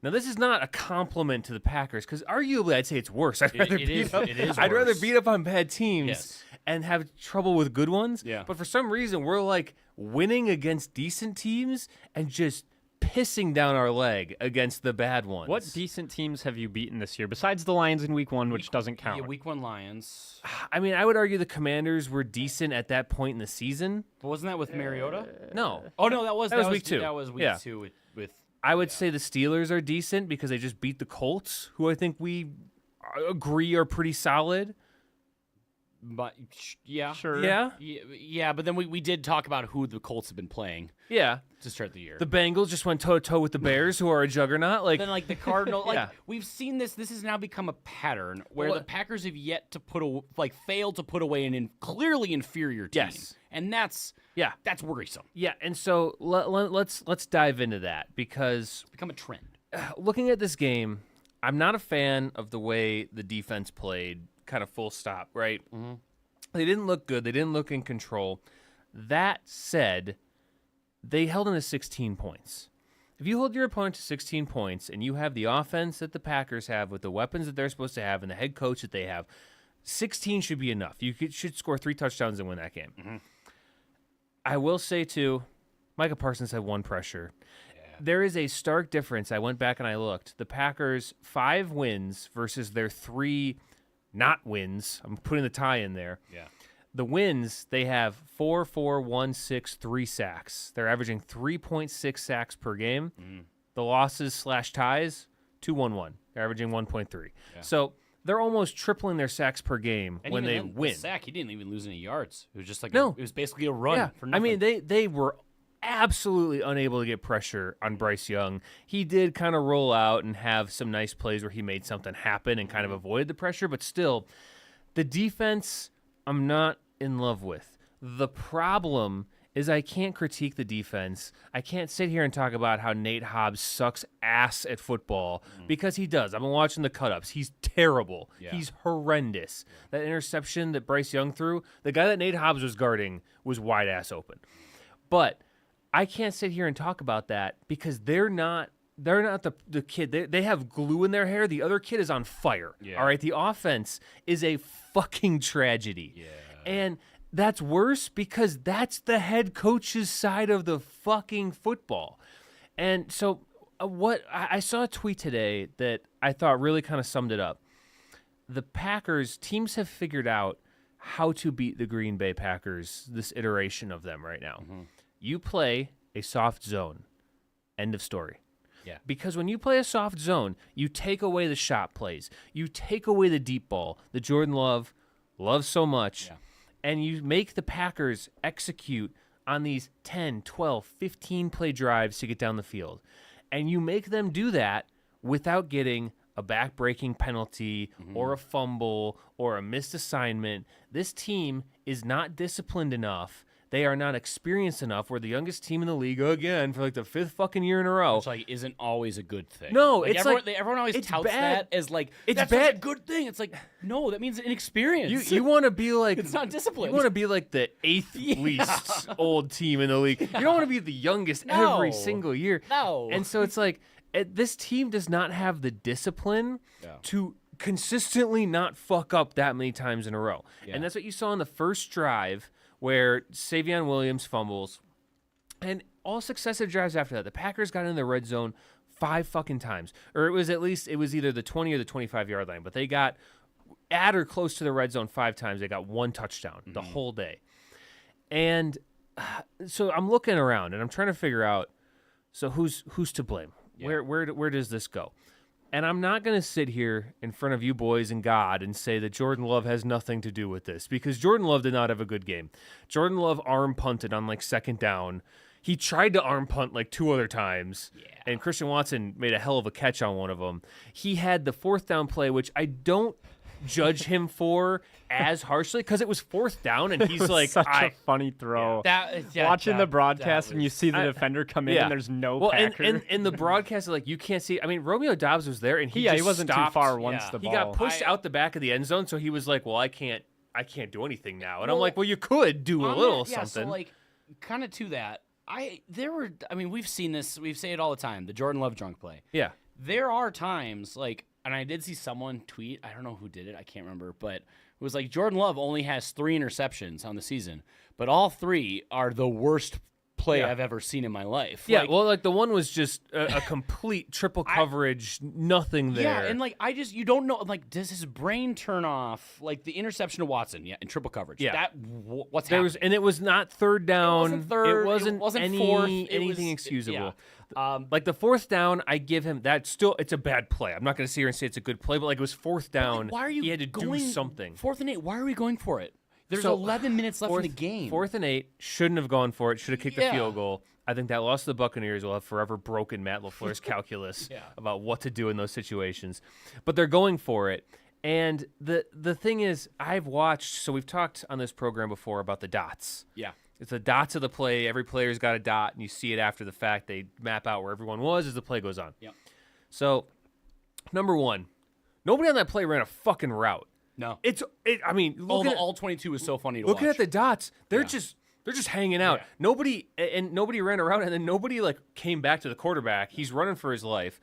Now, this is not a compliment to the Packers because arguably I'd say it's worse. I'd rather beat up on bad teams and have trouble with good ones. Yeah. But for some reason, we're like winning against decent teams and just pissing down our leg against the bad ones. What decent teams have you beaten this year besides the Lions in Week 1, which doesn't count? Yeah, Week 1 Lions. I mean, I would argue the Commanders were decent at that point in the season. But wasn't that with Mariota? No. Oh no, that was week 2. That was week Yeah. 2 with I would say the Steelers are decent because they just beat the Colts, who I think we agree are pretty solid. But yeah, Sure. yeah. But then we did talk about who the Colts have been playing Yeah. to start the year. The Bengals just went toe-to-toe with the Bears, who are a juggernaut. Like, Then like the Cardinals, like Yeah. we've seen this. This has now become a pattern where Well, the Packers have yet to failed to put away an clearly inferior team, Yes. and that's worrisome. yeah, and so let's dive into that because It's become a trend. looking at this game, I'm not a fan of the way the defense played, kind of full stop, right? Mm-hmm. They didn't look good. They didn't look in control. That said, they held them to 16 points. If you hold your opponent to 16 points and you have the offense that the Packers have with the weapons that they're supposed to have and the head coach that they have, 16 should be enough. You should score 3 touchdowns and win that game. Mm-hmm. I will say, too, Micah Parsons had 1 pressure. There is a stark difference. I went back and I looked. The Packers' 5 wins versus their 3 not wins. I'm putting the tie in there. Yeah. The wins, they have 4, 4, 1, 6, 3 sacks. They're averaging 3.6 sacks per game. The losses / ties, 2, 1, 1. They're averaging 1.3. Yeah. So they're almost tripling their sacks per game And when even they then, win. The sack, he didn't even lose any yards. It was just like No. it was basically a run Yeah, for nothing. I mean they were absolutely unable to get pressure on Bryce Young. He did kind of roll out and have some nice plays where he made something happen and kind of avoided the pressure, but still, the defense I'm not in love with. The problem is I can't critique the defense. I can't sit here and talk about how Nate Hobbs sucks ass at football because he does. I've been watching the cut-ups. He's terrible. Yeah. He's horrendous. That interception that Bryce Young threw, the guy that Nate Hobbs was guarding was wide-ass open. But I can't sit here and talk about that because they're not the kid. They have glue in their hair. The other kid is on fire. Yeah. All right? The offense is a fucking tragedy. Yeah. And that's worse because that's the head coach's side of the fucking football. And so what I saw a tweet today that I thought really kind of summed it up. The Packers teams have figured out how to beat the Green Bay Packers, this iteration of them right now. Mm-hmm. You play a soft zone. End of story. Yeah. Because when you play a soft zone, you take away the shot plays. You take away the deep ball that Jordan Love loves so much. Yeah. And you make the Packers execute on these 10, 12, 15 play drives to get down the field. And you make them do that without getting a back-breaking penalty or a fumble or a missed assignment. This team is not disciplined enough. They are not experienced enough. We're the youngest team in the league again for like the 5th fucking year in a row. Which like isn't always a good thing. No, like, it's everyone always touts bad. that as like it's that's bad. a good thing. It's like no, that means inexperience. You want to be like it's not disciplined. You want to be like the 8th least old team in the league. You don't want to be the youngest every single year. No, and so it's like this team does not have the discipline to consistently not fuck up that many times in a row. Yeah. And that's what you saw in the first drive where Savion Williams fumbles, and all successive drives after that. The Packers got in the red zone 5 fucking times. Or it was either the 20 or the 25-yard line, but they got at or close to the red zone 5 times. They got 1 touchdown the whole day. And so I'm looking around, and I'm trying to figure out, so who's to blame? Yeah. Where does this go? And I'm not going to sit here in front of you boys and God and say that Jordan Love has nothing to do with this because Jordan Love did not have a good game. Jordan Love arm punted on like 2nd down. He tried to arm punt like 2 other times, and Christian Watson made a hell of a catch on one of them. He had the 4th down play, which I don't judge him for as harshly because it was 4th down, and he's like, such a funny throw. Watching the broadcast and you see the defender come in and there's no Packer. And the broadcast, like, you can't see. I mean, Romeo Doubs was there, and he wasn't stopped. too far once the ball. He got pushed out the back of the end zone, so he was like, well, I can't do anything now. And I'm like, well, you could do a little something. So like, kind of to that, we've seen this. We say it all the time. The Jordan Love drunk play. Yeah. There are times like, and I did see someone tweet. I don't know who did it. I can't remember, but it was like Jordan Love only has 3 interceptions on the season, but all 3 are the worst play I've ever seen in my life. Yeah, like the one was just a complete triple coverage, nothing there. Yeah, and like you don't know. Like, does his brain turn off? Like the interception to Watson, in triple coverage. Yeah, what's happening? And it was not 3rd down. It wasn't 4th. Anything excusable. Yeah. Like the 4th down, I give him that. Still, it's a bad play. I'm not going to sit here and say it's a good play, but like it was 4th down. Like, why are you? He had to do something. 4th and 8. Why are we going for it? There's 11 minutes left in the game. 4th and 8, shouldn't have gone for it. Should have kicked the field goal. I think that loss to the Buccaneers will have forever broken Matt LaFleur's calculus about what to do in those situations. But they're going for it. And the thing is, I've watched, so we've talked on this program before about the dots. Yeah. It's the dots of the play. Every player's got a dot, and you see it after the fact. They map out where everyone was as the play goes on. Yep. So, number 1, nobody on that play ran a fucking route. No. All 22 is so funny to watch. Looking at the dots, they're just hanging out. Yeah. Nobody ran around, and then nobody like came back to the quarterback. He's running for his life.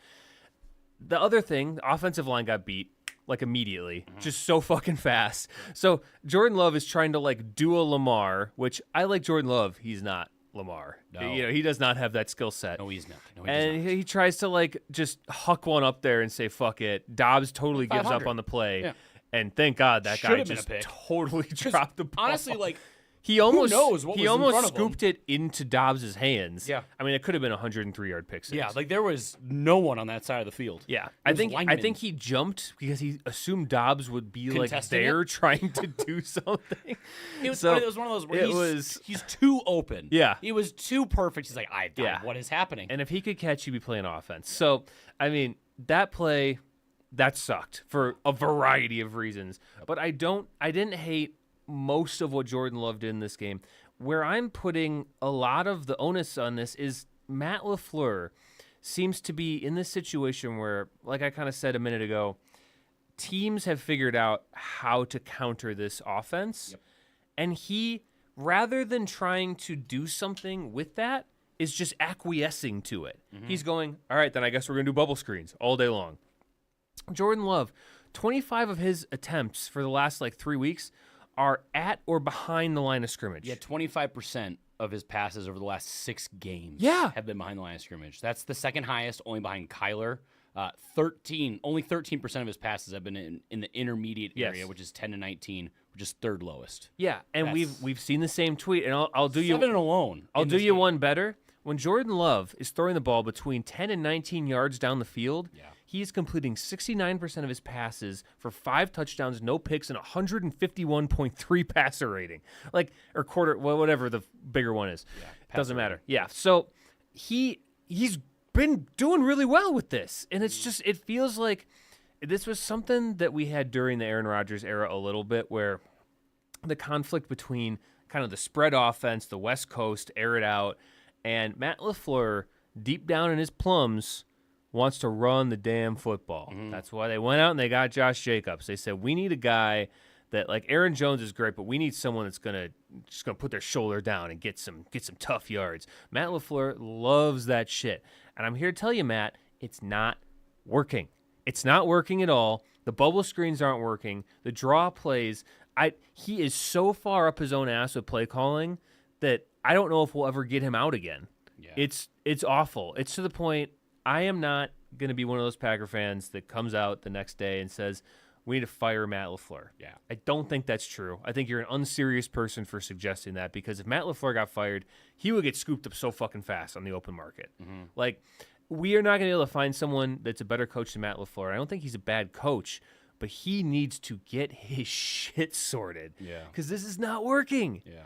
The other thing, the offensive line got beat like immediately, just so fucking fast. So Jordan Love is trying to like do a Lamar, which I like Jordan Love. He's not Lamar. No. He does not have that skill set. No, he's not. He tries to like just huck one up there and say fuck it. Dobbs totally gives up on the play. Yeah. And thank God that guy just totally dropped the ball. Honestly, like, He almost knows what was in front of him? scooped it into Dobbs' hands. Yeah. I mean, it could have been a 103-yard pick six. Yeah, like there was no one on that side of the field. Yeah, It I was think linemen. he jumped because he assumed Dobbs would be like Contesting there it? trying to do something. It was, So, it was one of those where it he's too open. Yeah. He was too perfect. He's like, Yeah. what is happening? And if he could catch, he'd be playing offense. So, I mean, that play, that sucked for a variety of reasons. But I didn't hate most of what Jordan Love did in this game. Where I'm putting a lot of the onus on this is Matt LaFleur seems to be in this situation where, like I kind of said a minute ago, teams have figured out how to counter this offense. Yep. And he, rather than trying to do something with that, is just acquiescing to it. He's going, all right, then I guess we're going to do bubble screens all day long. Jordan Love, 25 of his attempts for the last 3 weeks are at or behind the line of scrimmage. Yeah, 25% of his passes over the last 6 games have been behind the line of scrimmage. That's the second highest, only behind Kyler. Only 13% of his passes have been in the intermediate area, which is 10 to 19, which is third lowest. Yeah, and we've seen the same tweet, and I'll do 7 alone. I'll do you one better. When Jordan Love is throwing the ball between 10 and 19 yards down the field, he's completing 69% of his passes for 5 touchdowns, no picks, and 151.3 passer rating. Whatever the bigger one is. Doesn't matter. Yeah. So he's been doing really well with this. And it's just, it feels like this was something that we had during the Aaron Rodgers era a little bit, where the conflict between kind of the spread offense, the West Coast, air it out, and Matt LaFleur, deep down in his plums, wants to run the damn football. That's why they went out and they got Josh Jacobs. They said, we need a guy that, like, Aaron Jones is great, but we need someone that's gonna put their shoulder down and get some tough yards. Matt LaFleur loves that shit. And I'm here to tell you, Matt, it's not working. It's not working at all. The bubble screens aren't working. The draw plays, he is so far up his own ass with play calling that I don't know if we'll ever get him out again. Yeah. It's awful. It's to the point I am not going to be one of those Packer fans that comes out the next day and says, we need to fire Matt LaFleur. Yeah. I don't think that's true. I think you're an unserious person for suggesting that, because if Matt LaFleur got fired, he would get scooped up so fucking fast on the open market. We are not going to be able to find someone that's a better coach than Matt LaFleur. I don't think he's a bad coach, but he needs to get his shit sorted. Yeah. Because this is not working. Yeah.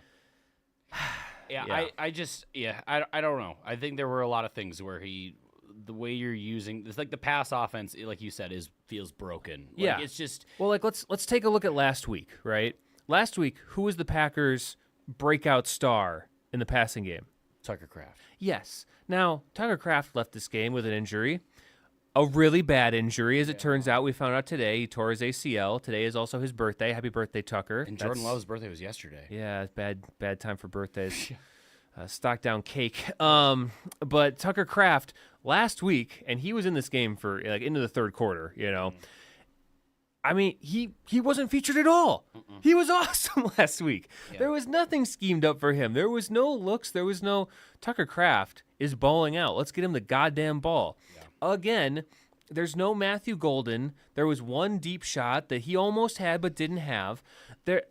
Yeah. I don't know. I think there were a lot of things where the way you're using, it's like the pass offense, like you said, feels broken. It's just, well, let's take a look at last week, right? Last week, who was the Packers' breakout star in the passing game? Tucker Kraft. Yes. Now, Tucker Kraft left this game with an injury, a really bad injury, as it turns out. We found out today he tore his ACL. Today is also his birthday. Happy birthday, Tucker. And Jordan Love's birthday was yesterday. Yeah, bad time for birthdays. Stock down cake. But Tucker Kraft last week, and he was in this game for into the third quarter, I mean, he wasn't featured at all. He was awesome last week. Yeah. There was nothing schemed up for him. There was no looks. There was no Tucker Kraft is balling out. Let's get him the goddamn ball. Yeah. Again, there's no Matthew Golden. There was one deep shot that he almost had but didn't have. There,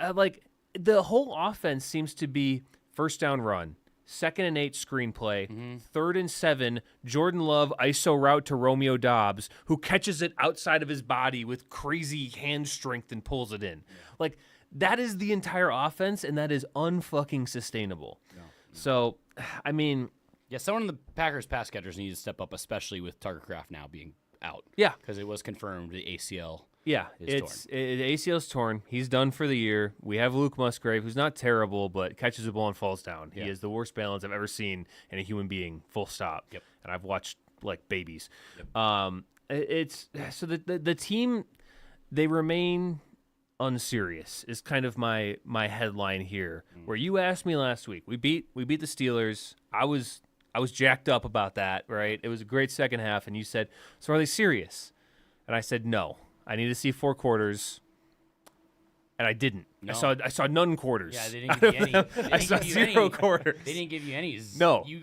the whole offense seems to be first down run, 2nd and 8 screenplay, 3rd and 7, Jordan Love ISO route to Romeo Dobbs, who catches it outside of his body with crazy hand strength and pulls it in. Yeah. That is the entire offense, and that is unfucking sustainable. No. So, I mean... Yeah, someone in the Packers pass catchers needs to step up, especially with Tucker Kraft now being out. Yeah. Because it was confirmed the ACL is torn. The ACL's torn. He's done for the year. We have Luke Musgrave, who's not terrible, but catches the ball and falls down. He has the worst balance I've ever seen in a human being, full stop. Yep. And I've watched, babies. Yep. So the team, they remain unserious is kind of my headline here. Where you asked me last week, we beat the Steelers. I was jacked up about that, right? It was a great second half, and you said, so are they serious? And I said, no. I need to see 4 quarters, and I didn't. No. I saw none quarters. Yeah, they didn't give you any. I saw 0 quarters. They didn't give you any. No. You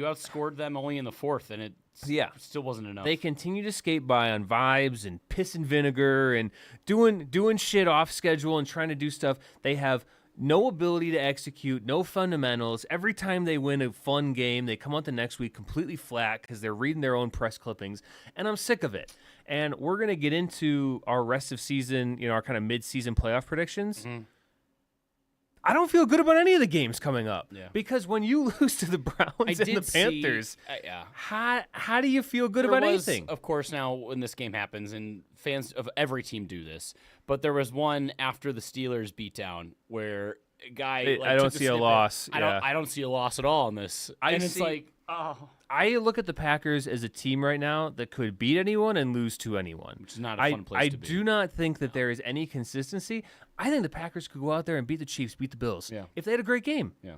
outscored them only in the 4th, and it still wasn't enough. They continue to skate by on vibes and piss and vinegar and doing shit off schedule and trying to do stuff. They have no ability to execute, no fundamentals. Every time they win a fun game, they come out the next week completely flat because they're reading their own press clippings, and I'm sick of it. And we're going to get into our rest of season, our kind of mid-season playoff predictions. Mm-hmm. I don't feel good about any of the games coming up because when you lose to the Browns and the Panthers, how do you feel good about anything? Of course, now when this game happens, and fans of every team do this, but there was one after the Steelers beatdown where a guy. I don't see a loss. I don't see a loss at all in this. It's like, I look at the Packers as a team right now that could beat anyone and lose to anyone, which is not a fun place to be. I do not think that there is any consistency. I think the Packers could go out there and beat the Chiefs, beat the Bills, if they had a great game. Yeah.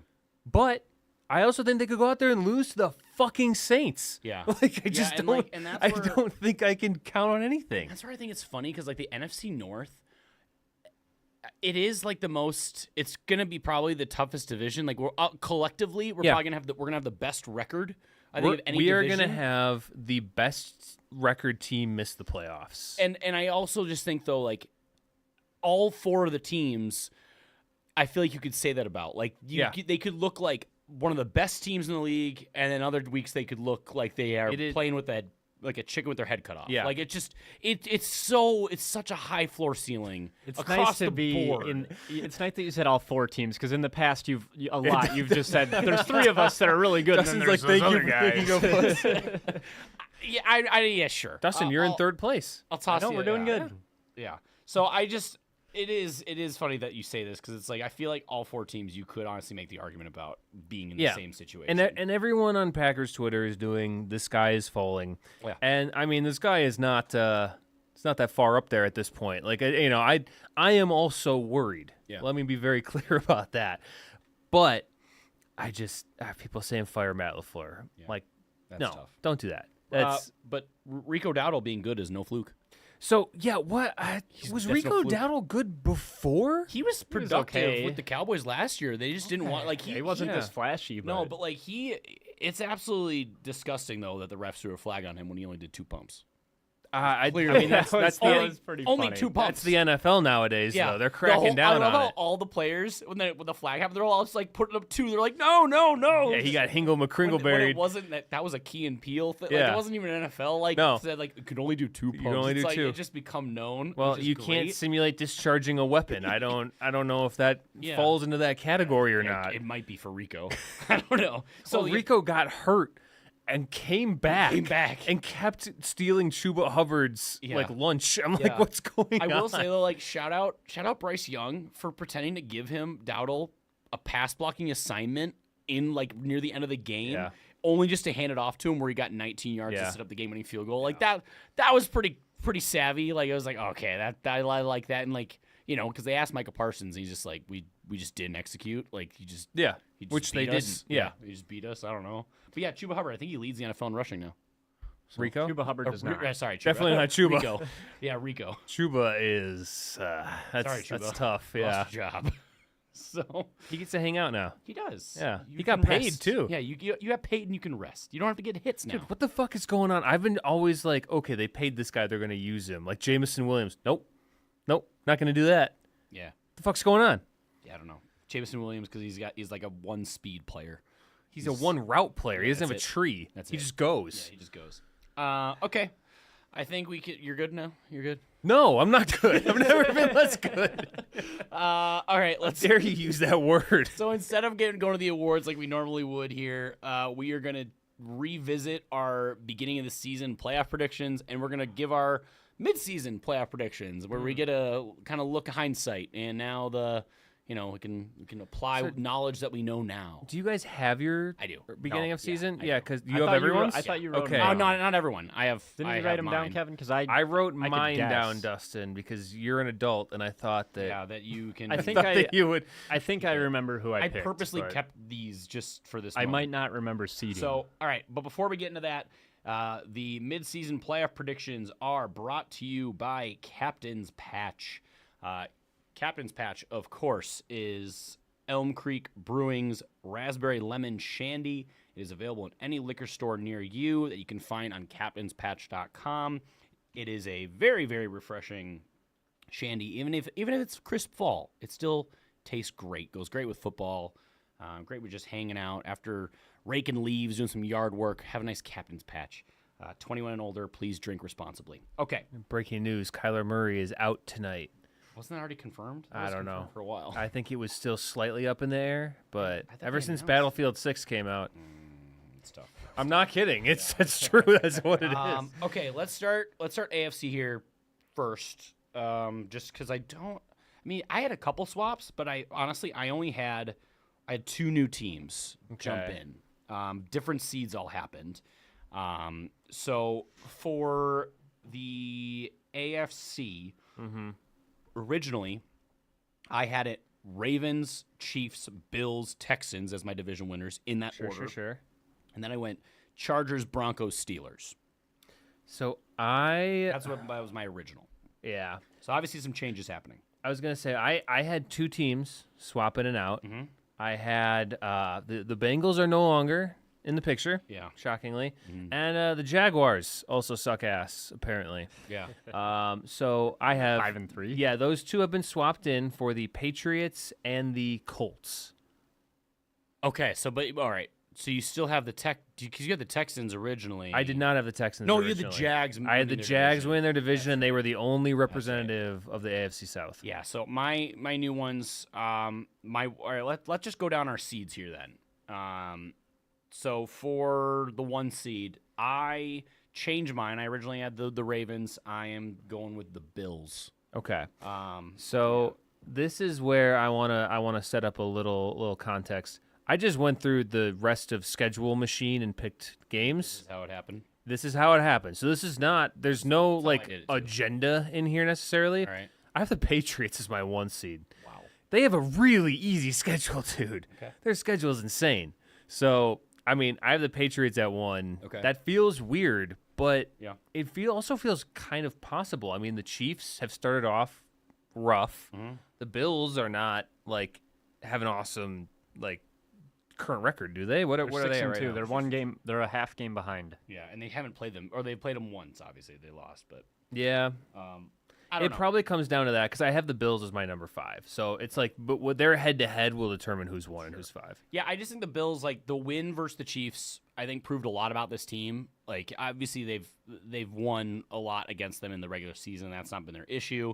But I also think they could go out there and lose to the fucking Saints. Yeah. I just don't. I don't think I can count on anything. That's where I think it's funny because the NFC North, it is the most. It's gonna be probably the toughest division. We're collectively, we're probably gonna have the best record. I think of any we are division. Gonna have the best record team miss the playoffs. And I also just think though, all four of the teams, I feel like you could say that about. They could look like one of the best teams in the league, and then other weeks they could look like they are playing with a chicken with their head cut off. Yeah. It's such a high floor ceiling. It's across nice to the be board. It's nice that you said all four teams because in the past you've just said there's three of us that are really good. Justin's and then there's thank those you other for guys. thinking of us. Yeah, sure. Dustin, you're in third place. I'll toss you. We're doing good. Yeah. So it is funny that you say this because it's I feel like all four teams you could honestly make the argument about being in the same situation. And everyone on Packers Twitter is doing the sky is falling. Yeah. And I mean the sky is not it's not that far up there at this point. I am also worried. Yeah. Let me be very clear about that. But I just people saying fire Matt LaFleur. Yeah. That's no, tough. don't do that. But Rico Dowdle being good is no fluke. So, what? Was Rico Dowdle good before? He was productive with the Cowboys last year. They just didn't want, he wasn't this flashy. But. No, but it's absolutely disgusting, though, that the refs threw a flag on him when he only did 2 pumps. I mean, that's pretty only funny. 2 pumps. That's the NFL nowadays, though. They're cracking down I love on how it. all the players, when the flag happened, they're all just putting up 2. They're like, no. Yeah, he got Hingle McCringle when buried. it wasn't that was a Key and Peele thing. Yeah. It wasn't even an NFL. No. Said it could only do 2 pumps. You can only do 2. It just become known. Well, which is you great. can't simulate discharging a weapon. I don't know if that falls into that category or not. It might be for Rico. I don't know. So Rico got hurt and came back and kept stealing Chuba Hubbard's lunch. I'm like, what's going on? I will say though, shout out Bryce Young for pretending to give him Dowdle a pass blocking assignment in near the end of the game, only just to hand it off to him where he got 19 yards to set up the game-winning field goal. That was pretty savvy. I was like, okay, I like that, and because they asked Micah Parsons, and he's just like, we just didn't execute. He just which they us. didn't. Yeah, he just beat us. I don't know, but Chuba Hubbard, I think he leads the NFL in rushing now. So, Rico? Chuba Hubbard does not. Sorry, Chuba. Definitely not Chuba. Rico. Yeah, Rico. Chuba is that's tough. Yeah, lost your job. So he gets to hang out now. He does. Yeah, he got paid rest. too. Yeah, you have paid and you can rest. You don't have to get hits now. Dude, what the fuck is going on? I've been always like, okay, they paid this guy, they're gonna use him. Like Jameson Williams. Nope, not gonna do that. Yeah. What the fuck's going on? Yeah, I don't know. Jameson Williams because he's like a 1-speed player. He's a 1-route player. He doesn't have a tree. He just goes. Yeah, he just goes. Okay. I think you're good now. You're good. No, I'm not good. I've never been less good. All right, How dare you use that word? So instead of going to the awards like we normally would here, we are going to revisit our beginning of the season playoff predictions, and we're going to give our mid-season playoff predictions where we get a kind of look hindsight, and now we can apply knowledge that we know now. Do you guys have your beginning of season? Yeah, because you have everyone's? I thought you wrote okay. them down. Not everyone. I have. Didn't you write them down, Kevin? Because I wrote mine down, Dustin, because you're an adult, and I thought that that you can. I think that you would. I think I remember who I picked. I purposely kept these just for this. I might not remember seeding. So all right, but before we get into that, the mid-season playoff predictions are brought to you by Captain's Patch. Captain's Patch, of course, is Elm Creek Brewing's Raspberry Lemon Shandy. It is available in any liquor store near you that you can find on captainspatch.com. It is a very, very refreshing shandy. Even if it's crisp fall, it's still Tastes great. Goes great with football. Great with just hanging out after raking leaves, doing some yard work. Have a nice captain's patch. 21 and older, please drink responsibly. Okay. Breaking news: Kyler Murray is out tonight. Wasn't that already confirmed? I don't know. For a while. I think it was still slightly up in the air, but ever since announced Battlefield 6 came out, It's tough. I'm not kidding. It's true. That's what it is. Okay, let's start AFC here first. Just because I had a couple swaps, but I only had 2 new teams jump in. Different seeds all happened. So for the AFC, originally I had it Ravens, Chiefs, Bills, Texans as my division winners in that order. Sure. And then I went Chargers, Broncos, Steelers. So that was my original. Yeah. So obviously some changes happening. I was gonna say I had 2 teams swap in and out. I had the Bengals are no longer in the picture. Yeah. Shockingly, and the Jaguars also suck ass apparently. Yeah. So I have 5 and 3. Yeah, those 2 have been swapped in for the Patriots and the Colts. Okay. So, all right. So you still have because you had the Texans originally. I did not have the Texans. No, originally. you had the Jags. I had the Jags win their division, and they were the only representative of the AFC South. Yeah. So my new ones. All right. Let's just go down our seeds here then. So for the 1 seed, I changed mine. I originally had the Ravens. I am going with the Bills. Okay. So this is where I wanna set up a little context. I just went through the rest of Schedule Machine and picked games. This is how it happened. This is how it happened. So this is not. There's no I did it too. agenda in here necessarily. All right. I have the Patriots as my 1 seed. Wow. They have a really easy schedule, dude. Okay. Their schedule is insane. So I mean, I have the Patriots at 1. Okay. That feels weird, but Yeah. it also feels kind of possible. I mean, the Chiefs have started off rough. The Bills are not have an awesome current record, do they? What are They're 6 they at and right 2. now? They're 1 game. They're a half game behind. Yeah, and they haven't played them, or they played them once. Obviously, they lost, but Yeah. I don't It know. probably comes down to that because I have the Bills as my number 5. So it's but what their head-to-head will determine who's 1 and who's 5. Yeah, I just think the Bills, the win versus the Chiefs, I think proved a lot about this team. Obviously they've won a lot against them in the regular season. That's not been their issue.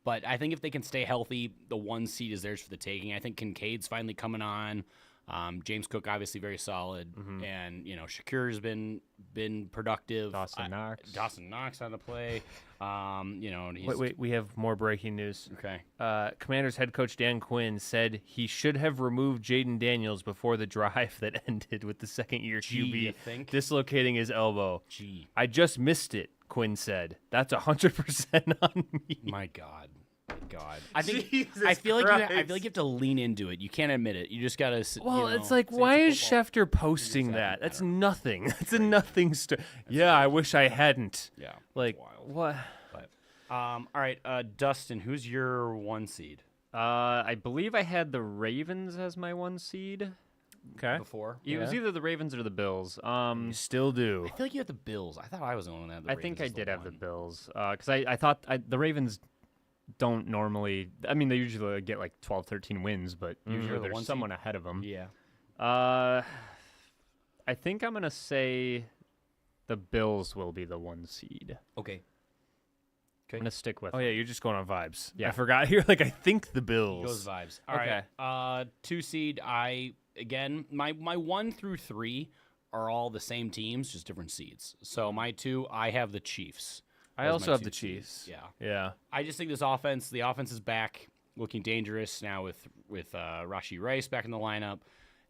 But I think if they can stay healthy, the 1 seed is theirs for the taking. I think Kincaid's finally coming on. James Cook obviously very solid, and Shakur's been productive. Dawson Knox on the play. And he's, Wait, we have more breaking news. Okay. Commanders head coach Dan Quinn said he should have removed Jaden Daniels before the drive that ended with the second-year you QB think? dislocating his elbow. Gee, I just missed it, Quinn said. That's 100% on me. my God. I think Jesus I feel like Christ. you have to lean into it. You can't admit it. You just gotta. Well, it's why is football. Schefter posting that? That's nothing. That's a nothing story. Yeah, I wish I hadn't. Yeah. Like, wild. what? But, all right, Dustin, who's your 1 seed? I believe I had the Ravens as my 1 seed. Okay. Before. It was either the Ravens or the Bills. You still do. I feel like you had the Bills. I thought I was the only one that had the I Ravens think I as the did have the one. Bills because I thought the Ravens don't normally. I mean, they usually get 12, 13 wins, but usually the there's 1 seed? someone ahead of them. Yeah. I think I'm gonna say the Bills will be the 1 seed. Okay. I'm gonna stick with. Oh yeah, you're just going on vibes. Yeah. I forgot. You're I think the He Bills. goes vibes. All right. 2 seed. My 1 through 3 are all the same teams, just different seeds. So my 2, I have the Chiefs. I as also my have 2 the seeds. Chiefs. Yeah. Yeah. I just think the offense is back, looking dangerous now with Rashee Rice back in the lineup.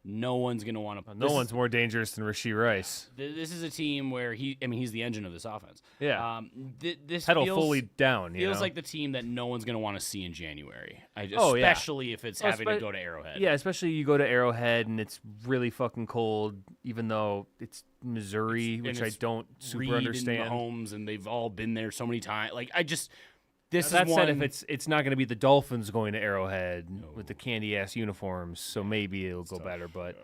No one's going to want to. No one's more dangerous than Rashee Rice. This is a team where he's the engine of this offense. Yeah. This Pedal feels, fully down. feels like the team that no one's going to want to see in January. Oh, yeah. Especially if it's having to go to Arrowhead. Yeah, especially you go to Arrowhead and it's really fucking cold, even though it's Missouri, which I don't super Reed understand. and Mahomes, and they've all been there so many times. This That is said, one. if it's not going to be the Dolphins going to Arrowhead with the candy ass uniforms, so maybe it'll go better. But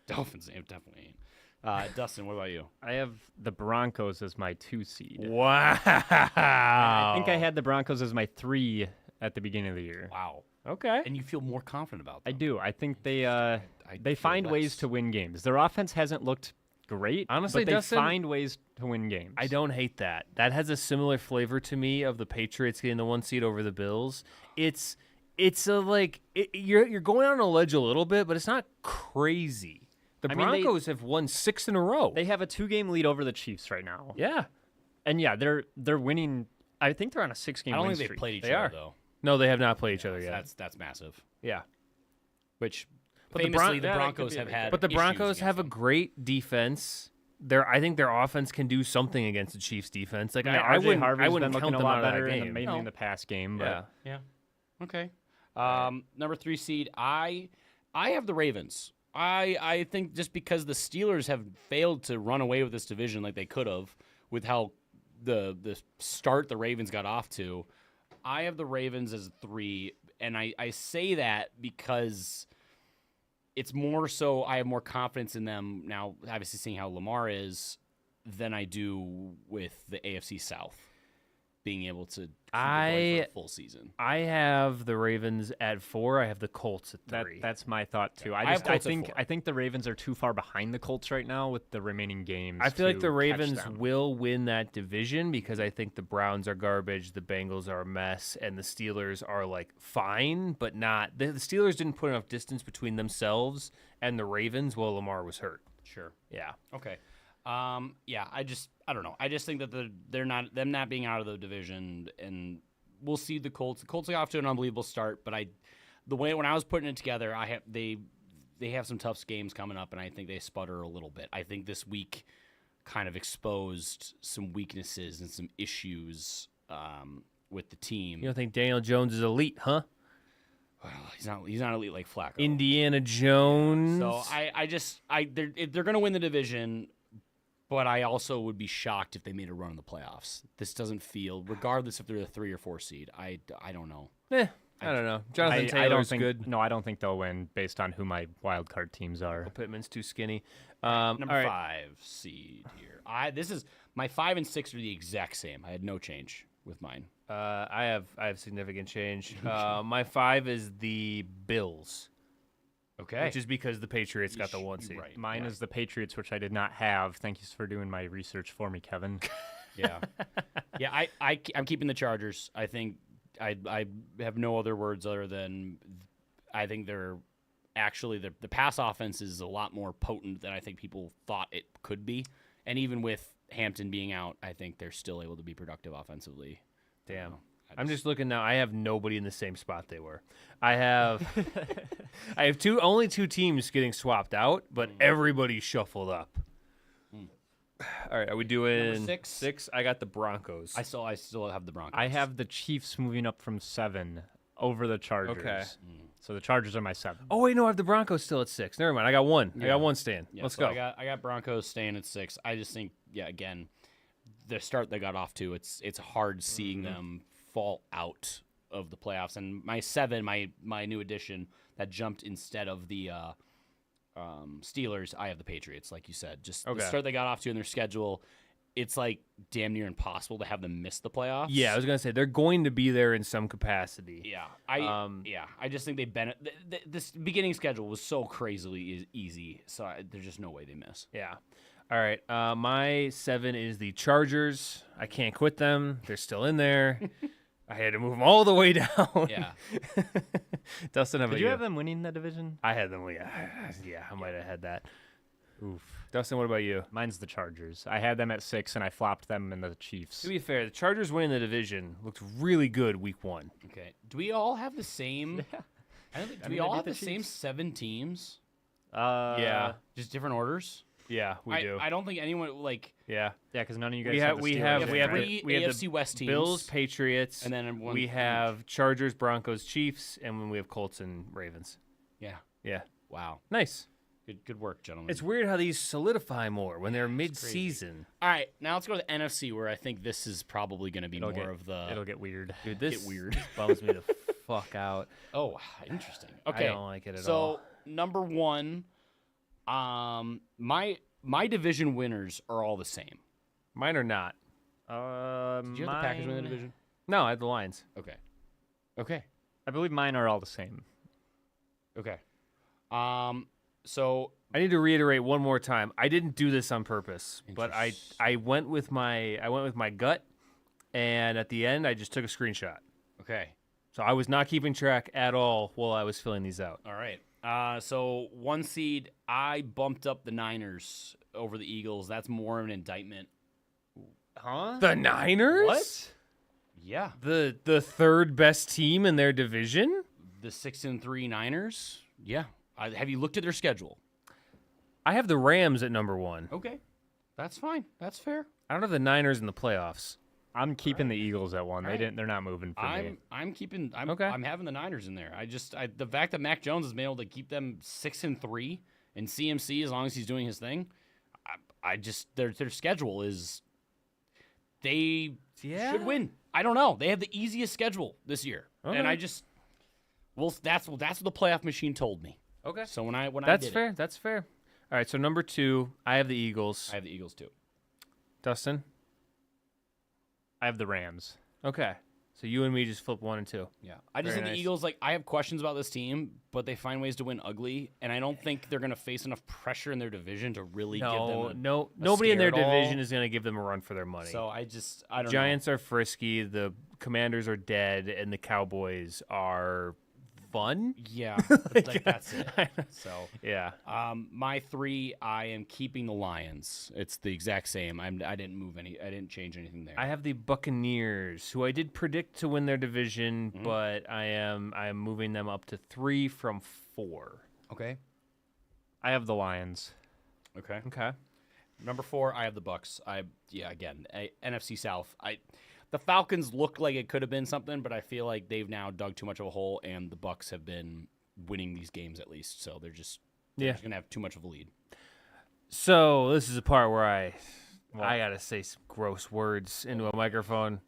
Dolphins definitely ain't. Dustin, what about you? I have the Broncos as my 2 seed. wow, I think I had the Broncos as my 3 at the beginning of the year. Wow. Okay. and you feel more confident about I them. do. I think they feel find ways less. to win games. Their offense hasn't looked great, Honestly, but they Dustin, find ways to win games. I don't hate that. That has a similar flavor to me of the Patriots getting the 1 seed over the Bills. It's you're going on a ledge a little bit, but it's not crazy. The I mean, Broncos have won 6 in a row. They have a 2-game lead over the Chiefs right now. Yeah. And yeah, they're winning. I think they're on a 6-game I don't win think streak. they've played each They other are. though. No, they have not played each other yet. That's massive. Yeah. Which But the famously Bron- the yeah, that Broncos have had. But the issues Broncos have a against them. great defense. I think their offense can do something against the Chiefs' defense. Like Yeah, I RJ wouldn't, Harvey's I wouldn't been count looking them a out lot of that better, game. mainly in the pass game. But Yeah. Yeah. Okay. Number 3 seed. I have the Ravens. I think just because the Steelers have failed to run away with this division like they could have, with how the start the Ravens got off to, I have the Ravens as 3, and I say that because it's more so I have more confidence in them now, obviously seeing how Lamar is, than I do with the AFC South being able to keep it going for a full season. I have the Ravens at 4. I have the Colts at 3. that's my thought too. have I Colts at think 4. I think the Ravens are too far behind the Colts right now with the remaining games. I feel like to the catch Ravens them. will win that division because I think the Browns are garbage, the Bengals are a mess, and the Steelers are like fine, but not. The Steelers didn't put enough distance between themselves and the Ravens while Lamar was hurt. Sure. Yeah. Okay. Yeah, I don't know. I just think that them not being out of the division, and we'll see the Colts. The Colts are off to an unbelievable start, but when I was putting it together, they have some tough games coming up, and I think they sputter a little bit. I think this week kind of exposed some weaknesses and some issues with the team. You don't think Daniel Jones is elite, huh? Well, he's not elite like Flacco. Indiana Jones. So they're going to win the division, but I also would be shocked if they made a run in the playoffs. This doesn't feel, regardless if they're the 3 or 4 seed. I don't know. I don't know. Jonathan I Taylor's don't think, good. No, I don't think they'll win based on who my wild card teams are. Pittman's too skinny. Number all right. 5 seed here. This is my 5 and 6 are the exact same. I had no change with mine. I have significant change. My 5 is the Bills. Okay. Which is because the Patriots got the 1 seed. Right. Mine is the Patriots, which I did not have. Thank you for doing my research for me, Kevin. Yeah. Yeah, I'm keeping the Chargers. I think I have no other words other than I think they're actually the pass offense is a lot more potent than I think people thought it could be. And even with Hampton being out, I think they're still able to be productive offensively. Damn. I'm just looking now. I have nobody in the same spot they were. I have only 2 teams getting swapped out, but everybody shuffled up. All right, are we doing Number 6? 6? I got the Broncos. I still have the Broncos. I have the Chiefs moving up from 7 over the Chargers. Okay. So the Chargers are my 7. Oh wait, no, I have the Broncos still at 6. Never mind. I got 1. I got 1 staying. Yeah, Let's so go. I got Broncos staying at 6. I just think, again, the start they got off to, it's hard seeing them fall out of the playoffs. And my 7, my new addition that jumped instead of the Steelers, I have the Patriots, like you said. Just the start they got off to in their schedule, it's like damn near impossible to have them miss the playoffs. Yeah, I was gonna say they're going to be there in some capacity. Yeah, I just think they this beginning schedule was so crazily easy, so there's just no way they miss. Yeah. All right. My 7 is the Chargers. I can't quit them. They're still in there. I had to move them all the way down. Yeah. Dustin, how about Did you have them winning the division? I had them. Yeah. I might have had that. Oof. Dustin, what about you? Mine's the Chargers. I had them at 6, and I flopped them in the Chiefs. To be fair, the Chargers winning the division looked really good week 1. Okay. Do we all have the same? Do we all have the same 7 teams? Yeah. Just different orders? Yeah, we do. I don't think anyone like. Yeah. Yeah, because none of you guys We have the we Steelers have in, we have right? three we have AFC the West teams. Bills, Patriots, And then one we have Chargers, Broncos, Chiefs, and then we have Colts and Ravens. Yeah. Yeah. Wow. Nice. Good work, gentlemen. It's weird how these solidify more when they're mid-season. All right, now let's go to the NFC, where I think this is probably going to be It'll more get- of the. It'll get weird. Dude, this Get weird. bums me the fuck out. Oh, interesting. Okay. I don't like it at so all. number 1, my division winners are all the same. Mine are not. Did you have the Packers win the division? No, I had the Lions. Okay. Okay. I believe mine are all the same. Okay. So I need to reiterate one more time. I didn't do this on purpose, but I went with my gut, and at the end I just took a screenshot. okay. So I was not keeping track at all while I was filling these out. All right. So 1 seed, I bumped up the Niners over the Eagles. That's more of an indictment. Huh? The Niners? What? Yeah. The third best team in their division? The 6-3 Niners. Yeah. Have you looked at their schedule? I have the Rams at number 1. Okay. That's fine. That's fair. I don't have the Niners in the playoffs. I'm keeping the Eagles at 1. Right. They're not moving for me. I'm having the Niners in there. The fact that Mac Jones has been able to keep them 6-3 and CMC as long as he's doing his thing, their schedule is they should win. I don't know. They have the easiest schedule this year, and that's what the playoff machine told me. Okay. So when I That's did fair. it, That's fair. All right, so number 2, I have the Eagles. I have the Eagles too. Dustin? I have the Rams. Okay. So you and me just flip 1 and 2. Yeah, I just Very think nice. the Eagles, I have questions about this team, but they find ways to win ugly, and I don't think they're going to face enough pressure in their division to really give them Nobody in their scare at all. division is going to give them a run for their money. So I don't Giants are frisky, the Commanders are dead, and the Cowboys are fun. know. Yeah, that's it. So Yeah. my 3, I am keeping the Lions. It's the exact same. I didn't move any. I didn't change anything there. I have the Buccaneers, who I did predict to win their division, Mm-hmm. but I am moving them up to 3 from 4. Okay. I have the Lions. Okay. Okay. Number 4, I have the Bucks. NFC South. The Falcons looked like it could have been something, but I feel like they've now dug too much of a hole, and the Bucks have been winning these games at least. So they're just gonna have too much of a lead. So this is a part where I gotta say some gross words into a microphone.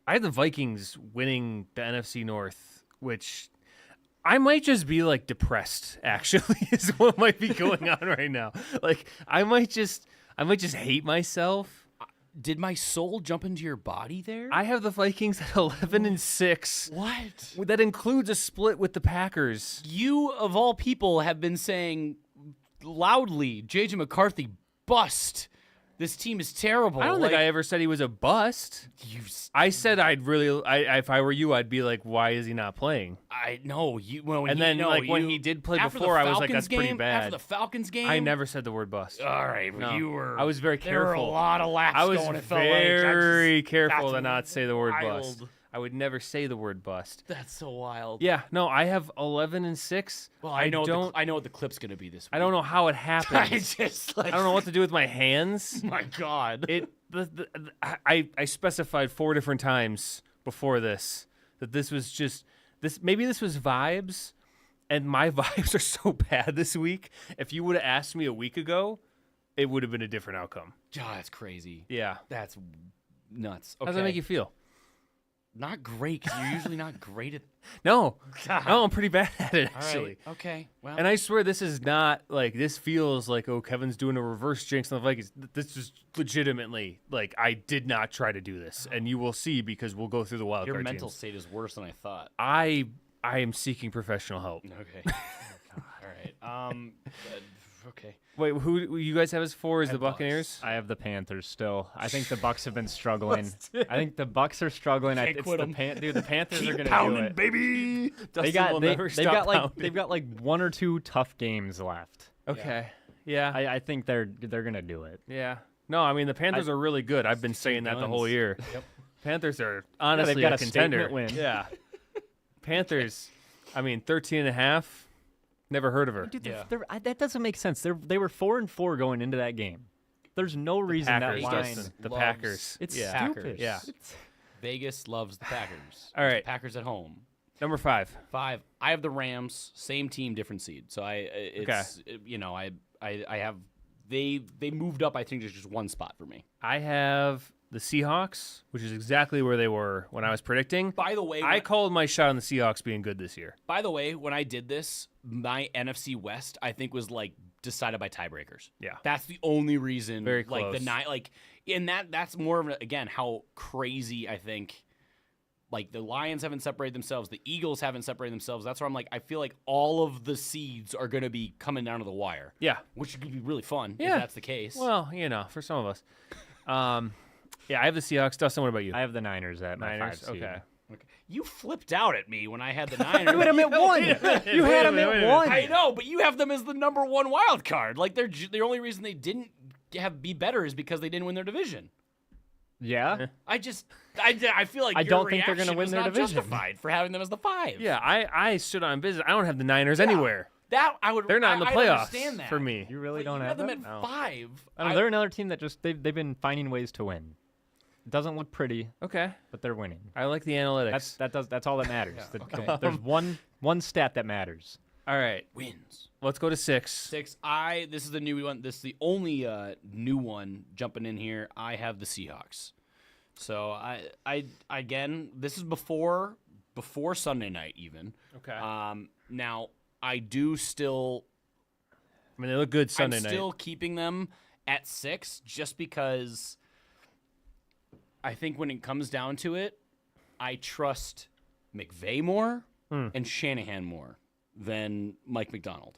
I have the Vikings winning the NFC North, which I might just be depressed. Actually, is what might be going on right now. I might just hate myself. Did my soul jump into your body there? I have the Vikings at 11-6. What? That includes a split with the Packers. You, of all people, have been saying loudly, J.J. McCarthy, bust. This team is terrible. I don't think I ever said he was a bust. I said if I were you, I'd be like, why is he not playing? I know you. Well, when he did play before, I was like, that's pretty bad. After the Falcons game, I never said the word bust. All right, No. you were. I was very There were a careful. lot of laps I was going. It felt very like. careful to that's not say the word wild. bust. I would never say the word bust. That's so wild. Yeah, no, I have 11-6. Well, I know what the clip's gonna be this week. I don't know how it happened. I just I don't know what to do with my hands. My God. I specified 4 different times before this that this was just this. Maybe this was vibes, and my vibes are so bad this week. If you would have asked me a week ago, it would have been a different outcome. God, that's crazy. Yeah. That's nuts. How does that make you feel? Not great, 'cause you're usually not great at. No, God. no, I'm pretty bad at it All right, actually. Okay. Well. And I swear this is not this feels like, oh, Kevin's doing a reverse jinx on the Vikings. This is legitimately I did not try to do this, and you will see because we'll go through the wild your card mental teams. state is worse than I thought. I am seeking professional help. Okay. Oh, God. All right. Okay. Wait, who you guys have as 4 is the Bucks. Buccaneers? I have the Panthers still. I think the Bucks have been struggling. I think the Bucks are struggling. Can't quit 'em. Dude, the Panthers are gonna Pounding, do it. baby. They've got 1 or 2 tough games left. Okay. Yeah. I think they're gonna do it. Yeah. No, I mean the Panthers are really good. I've been saying that the whole guns. year. Yep. Panthers are honestly they've got a a contender. statement win. Yeah. Panthers, 13.5. Never heard of her. Dude, Yeah. that doesn't make sense. They were 4-4 going into that game. There's no reason Packers, that line. Dustin. The loves- Packers. It's yeah. stupid. Packers. Yeah. Vegas loves the Packers. All right. Packers at home. Number 5. 5. I have the Rams. Same team, different seed. So I have. They moved up. I think there's just one spot for me. I have the Seahawks, which is exactly where they were when I was predicting. By the way, I called my shot on the Seahawks being good this year. when I did this, my NFC West I think was decided by tiebreakers. Yeah. That's the only reason. Very the close. night, in that's more of again how crazy I think Like the Lions haven't separated themselves, the Eagles haven't separated themselves. That's where I'm like, I feel like all of the seeds are going to be coming down to the wire. Yeah, which could be really fun if Yeah. that's the case. well, for some of us. Yeah, I have the Seahawks. Dustin, what about you? I have the Niners at my Niners. 5 seed. Okay. You flipped out at me when I had the Niners. You had them at 1. You had them at 1. I know, but you have them as the number 1 wild card. Like the only reason they didn't be better is because they didn't win their division. Yeah. I feel like I your don't think they're going to win their not division. justified for having them as the 5. Yeah, I stood on business. I don't have the Niners anywhere. That I would. They're not in the I'd playoffs understand that. for me. You really But don't you have them them? at No. 5. I don't know, they're another team that just they've been finding ways to win. It doesn't look pretty, Okay. but they're winning. I like the analytics. That's all that matters. There's one stat that matters. All right. wins. Let's go to 6. 6. This is the new one. This is the only new one jumping in here. I have the Seahawks. So I again, this is before Sunday night even. Okay. Now I do still. I mean, they look good Sunday I'm night. still keeping them at 6 just because I think when it comes down to it, I trust McVay more and Shanahan more than Mike McDonald.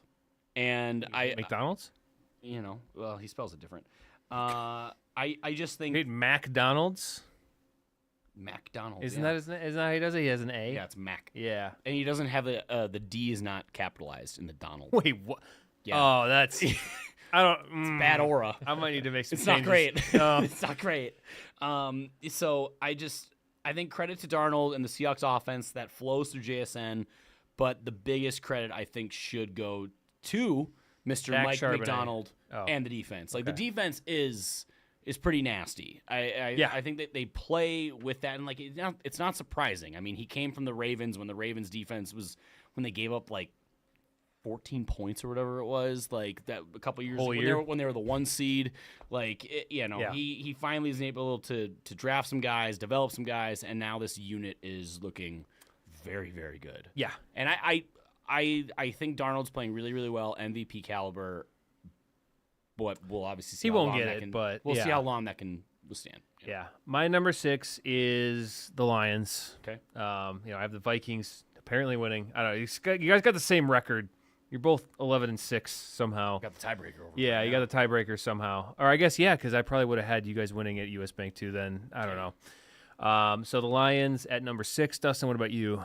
And McDonald's? Well, he spells it different. I just think Wait, McDonald's? McDonald. Isn't yeah. that how he does it? He has an A? Yeah, it's Mac. Yeah. And he doesn't have the D is not capitalized in the Donald. Wait, what? Yeah. Oh, that's... I don't... Bad aura. I might need to make some It's not changes. great. No. It's not great. So I think credit to Darnold and the Seahawks offense that flows through JSN, but the biggest credit I think should go to Mr. Dak Mike Charbonnet. McDonald Oh. and the defense. Like the Okay. defense is pretty nasty. I think that they play with that, and like it's not surprising. I mean, he came from the Ravens when the Ravens defense was when they gave up like 14 points or whatever it was, like that a couple years Whole ago year? when they were the 1 seed. Like Yeah. he finally is able to draft some guys, develop some guys, and now this unit is looking very, very good. Yeah. And I think Darnold's playing really, really well, MVP caliber. But we'll obviously see. He how won't long get that it, can, but we'll see yeah. how long that can withstand. Yeah. My number 6 is the Lions. Okay. I have the Vikings apparently winning. I don't know. You guys got the same record. You're both 11-6 somehow. Got the tiebreaker over. Yeah, you got the tiebreaker somehow. Or I guess, yeah, because I probably would have had you guys winning at US Bank too then. I don't know. So the Lions at number 6. Dustin, what about you?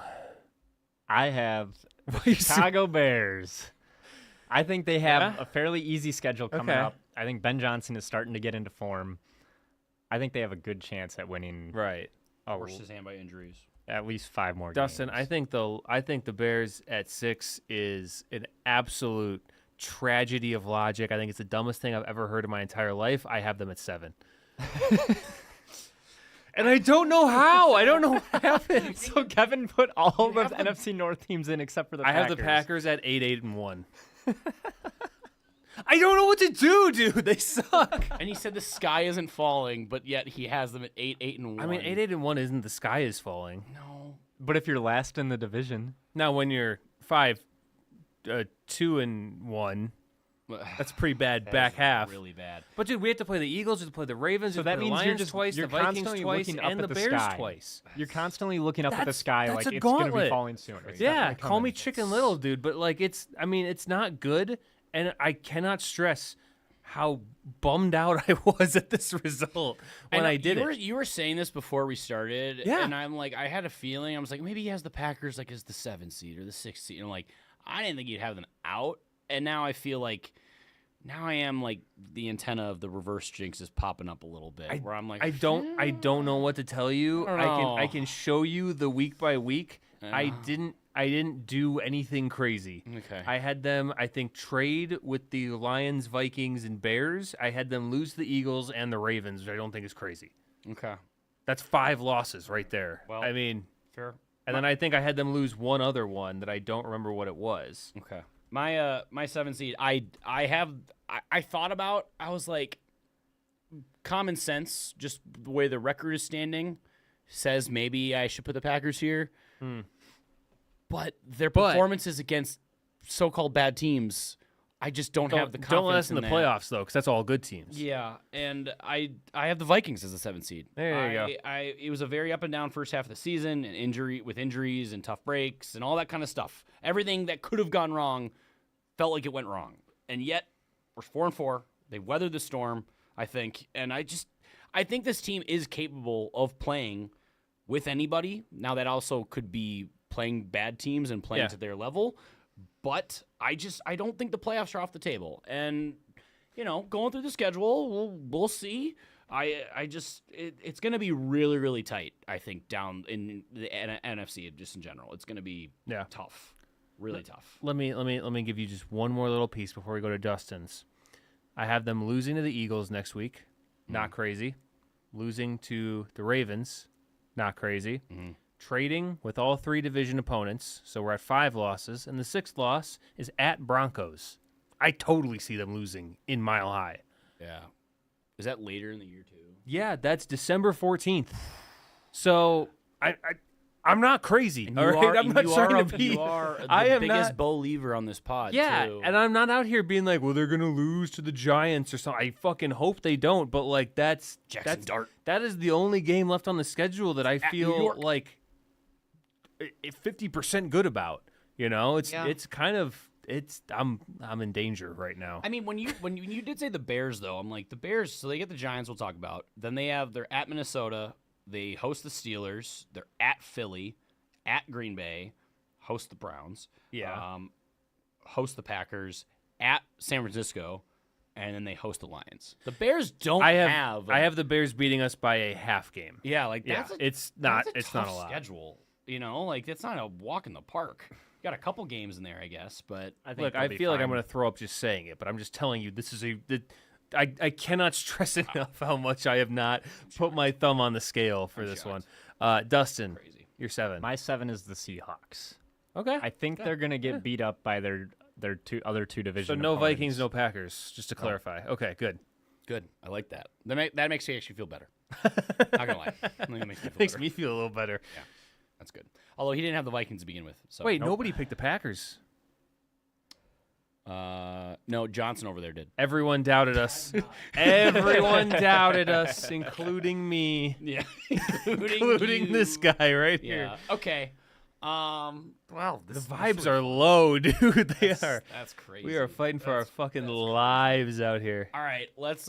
I have Why the you so- Chicago Bears. I think they have Yeah? a fairly easy schedule coming Okay. up. I think Ben Johnson is starting to get into form. I think they have a good chance at winning Right. Forced his hand by injuries. at least 5 more Dustin, games. I think the Bears at 6 is an absolute tragedy of logic. I think it's the dumbest thing I've ever heard in my entire life. I have them at 7. And I don't know how. I don't know what happened. So Kevin put all the NFC North teams in except for the I Packers. have the Packers at 8-1. I don't know what to do, dude. They suck. And he said the sky isn't falling, but yet he has them at 8-1. I mean, 8-1 isn't the sky is falling. No. But if you're last in the division, Now, when you're 2-1, that's pretty bad back half. Really bad. But dude, we have to play the Eagles, we have to play the Ravens, So we have to that play the means you're Lions just- twice, you're the Vikings constantly twice, looking up and at the the Bears sky. twice. you're constantly looking up at the sky That's like a it's going to be gauntlet. falling soon. It's Yeah, definitely call coming. me Chicken Little, dude. But like, it's not good, and I cannot stress how bummed out I was at this result when I did it. You were saying this before we started, Yeah. and I'm like, I had a feeling. I was like, maybe he has the Packers like as the 7th seed or the 6th seed. And I'm like, I didn't think you'd have them out, and now I feel like. Now I am like the antenna of the reverse jinx is popping up a little bit, where I'm like, I don't know what to tell you. I don't know. I can show you the week by week. I didn't do anything crazy. Okay. I had them, I think, trade with the Lions, Vikings, and Bears. I had them lose the Eagles and the Ravens, which I don't think is crazy. okay, That's 5 losses right there. Well- I mean, fair. and then I think I had them lose one other one that I don't remember what it was. Okay. My 7th seed, I thought about. I was like, common sense, just the way the record is standing, says maybe I should put the Packers here. But their performances against so-called bad teams, I just don't have the confidence. Don't let us in the that. playoffs though, because that's all good teams. Yeah, and I have the Vikings as the 7th seed. There you go. It was a very up and down first half of the season, and injuries and tough breaks and all that kind of stuff. Everything that could have gone wrong felt like it went wrong, and yet we're 4-4. They weathered the storm, I think, and I think this team is capable of playing with anybody. Now that also could be playing bad teams and playing to their level. But I don't think the playoffs are off the table. And, going through the schedule, we'll see. It's going to be really, really tight, I think, down in the NFC just in general. It's going to be tough, really tough. Let me give you just one more little piece before we go to Dustin's. I have them losing to the Eagles next week. Not crazy. Losing to the Ravens. Not crazy. Mm-hmm. Trading with all 3 division opponents, so we're at 5 losses, and the 6th loss is at Broncos. I totally see them losing in Mile High. Yeah. Is that later in the year, too? Yeah, that's December 14th. So I'm not crazy. And all right? I'm not trying to be. You are the biggest believer on this pod, too. And I'm not out here being like, well, they're going to lose to the Giants or something. I fucking hope they don't, but, like, that's Dart. That is the only game left on the schedule that I feel like 50% good about. It's kind of I'm in danger right now. I mean, when you did say the Bears though, I'm like the Bears. So they get the Giants. We'll talk about. Then they're at Minnesota. They host the Steelers. They're at Philly, at Green Bay, host the Browns. Yeah. Host the Packers at San Francisco, and then they host the Lions. The Bears don't I have the Bears beating us by a half game. Yeah, like that's it's not a a lot. schedule. Like that's not a walk in the park. You got a couple games in there, I guess, but I think I feel like I'm going to throw up just saying it, but I'm just telling you this is I cannot stress enough how much I have not put my thumb on the scale for this one. Dustin, you're 7. My 7 is the Seahawks. Okay. I think they're going to get beat up by their other 2 division So no opponents. Vikings, no Packers, just to clarify. Okay, good. Good. I like that. That makes me actually feel better. Not gonna lie. Makes me feel a little better. Yeah, that's good. Although he didn't have the Vikings to begin with. So wait, nobody picked the Packers. No, Johnson over there did. Everyone doubted us. Everyone doubted us, including me. Yeah, including this guy right here. Okay. Wow, the vibes are low, dude. That's crazy. We are fighting for our fucking lives out here. All right, let's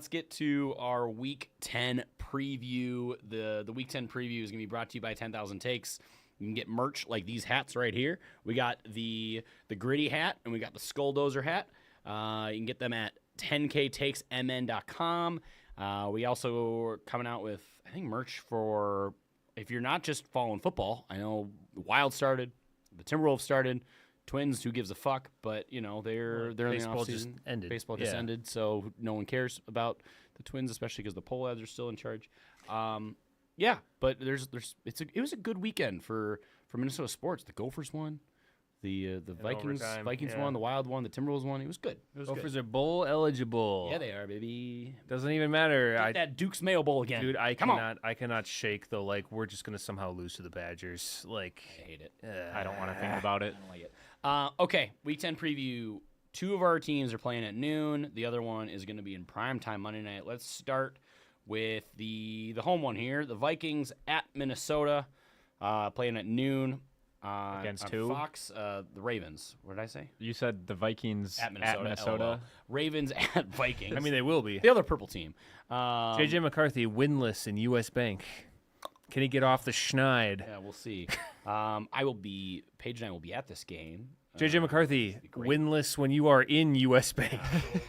get to our Week 10 preview. The Week 10 preview is gonna be brought to you by 10,000 Takes. You can get merch like these hats right here. We got the gritty hat and we got the Skulldozer hat. You can get them at 10ktakesmn.com. We also are coming out with, I think, merch for if you're not just following football. I know the Wild started, the Timberwolves started, Twins, who gives a fuck? But they're in the Baseball offseason. just ended. Baseball just ended, so no one cares about the Twins, especially because the Poleads are still in charge. Yeah, but it was a good weekend for Minnesota sports. The Gophers won, the Vikings won, the Wild won, the Timberwolves won. It was good. Gophers are bowl eligible. Yeah, they are, baby. Doesn't even matter. Get that Duke's Mayo Bowl again, dude. I cannot shake though. Like we're just gonna somehow lose to the Badgers. Like I hate it. I don't want to think about it. I don't like it. Okay, Week 10 preview. 2 of our teams are playing at noon. The other one is going to be in primetime Monday night. Let's start with the home one here. The Vikings at Minnesota, playing at noon. Against on who? Fox, the Ravens. What did I say? You said the Vikings at Minnesota. Ravens at Vikings. I mean, they will be. The other purple team. JJ McCarthy winless in U.S. Bank. Can he get off the schneid? Yeah, we'll see. Paige and I will be at this game. JJ McCarthy, winless when you are in U.S. Bank.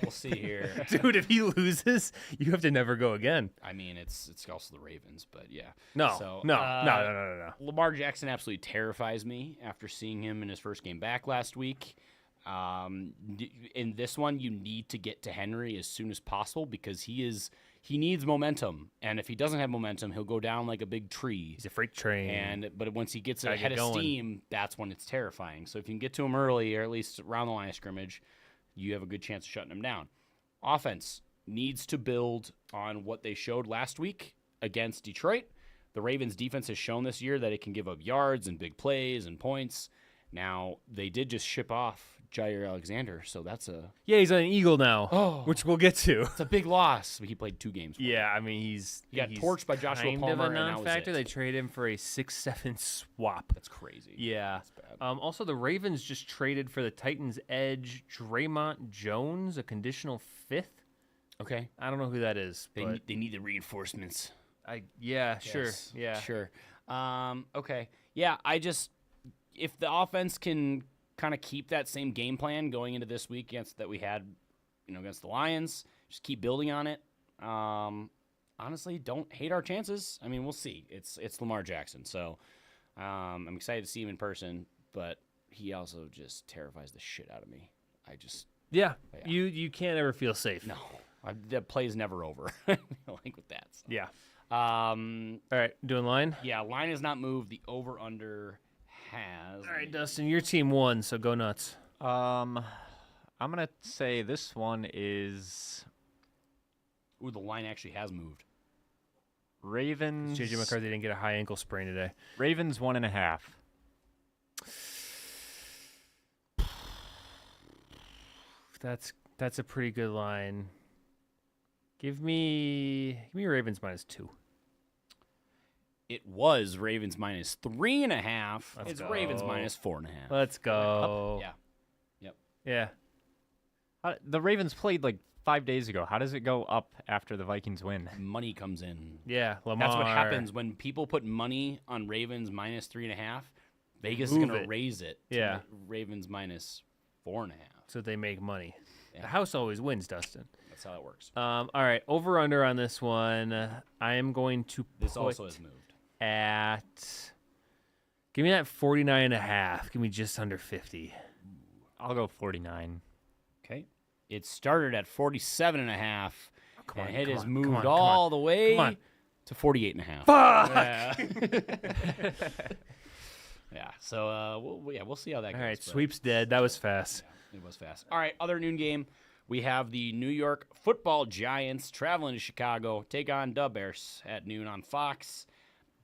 We'll see here. Dude, if he loses, you have to never go again. I mean, it's also the Ravens, but yeah. No. Lamar Jackson absolutely terrifies me after seeing him in his first game back last week. In this one, you need to get to Henry as soon as possible because he needs momentum, and if he doesn't have momentum, he'll go down like a big tree. He's a freight train. But once he gets ahead of steam, that's when it's terrifying. So if you can get to him early, or at least around the line of scrimmage, you have a good chance of shutting him down. Offense needs to build on what they showed last week against Detroit. The Ravens' defense has shown this year that it can give up yards and big plays and points. Now, they did just ship off Jair Alexander, so that's a Yeah, he's on an Eagle now, which we'll get to. it's a big loss. He played 2 games. Yeah, I mean he got torched by Joshua kind Palmer, of a and that was non-factor. it. They traded him for a 6-7 swap. That's crazy. Yeah. That's bad. Also, the Ravens just traded for the Titans' edge Draymond Jones, a conditional 5th. Okay. I don't know who that is. They but need the reinforcements. sure. Yes, Yeah. Sure. Okay. Yeah, if the offense can kind of keep that same game plan going into this week that we had, against the Lions, just keep building on it. Honestly, don't hate our chances. I mean, we'll see. It's Lamar Jackson, so I'm excited to see him in person, but he also just terrifies the shit out of me. Yeah. You can't ever feel safe. No, the play's never over. Like with that. So. Yeah. All right, doing line? Yeah, line has not moved. The over-under has. All right, Dustin, your team won, so go nuts. I'm gonna say this one is Ooh, the line actually has moved. Ravens. JJ McCarthy didn't get a high ankle sprain today. Ravens 1.5. That's a pretty good line. Give me Ravens -2. It was Ravens -3.5. Let's It's go. Ravens -4.5. Let's go. Yeah. Yep. Yeah. The Ravens played like 5 days ago. How does it go up after the Vikings win? Money comes in. Yeah. Lamar. That's what happens when people put money on Ravens -3.5. Vegas is Move going to it. raise it. To Yeah. Ravens -4.5. So they make money. Yeah. The house always wins, Dustin. That's how it works. All right, over under on this one. I am going to This put also has moved. at. Give me that 49.5. Give me just under 50. I'll go 49. Okay. It started at 47.5. Come and on, it come has on, moved come on, all the way come on. to 48.5. Fuck! Yeah. So we'll see how that goes. All right, but- sweep's dead. That was fast. It was fast. All right, other noon game. We have the New York Football Giants traveling to Chicago, take on the Bears at noon on Fox.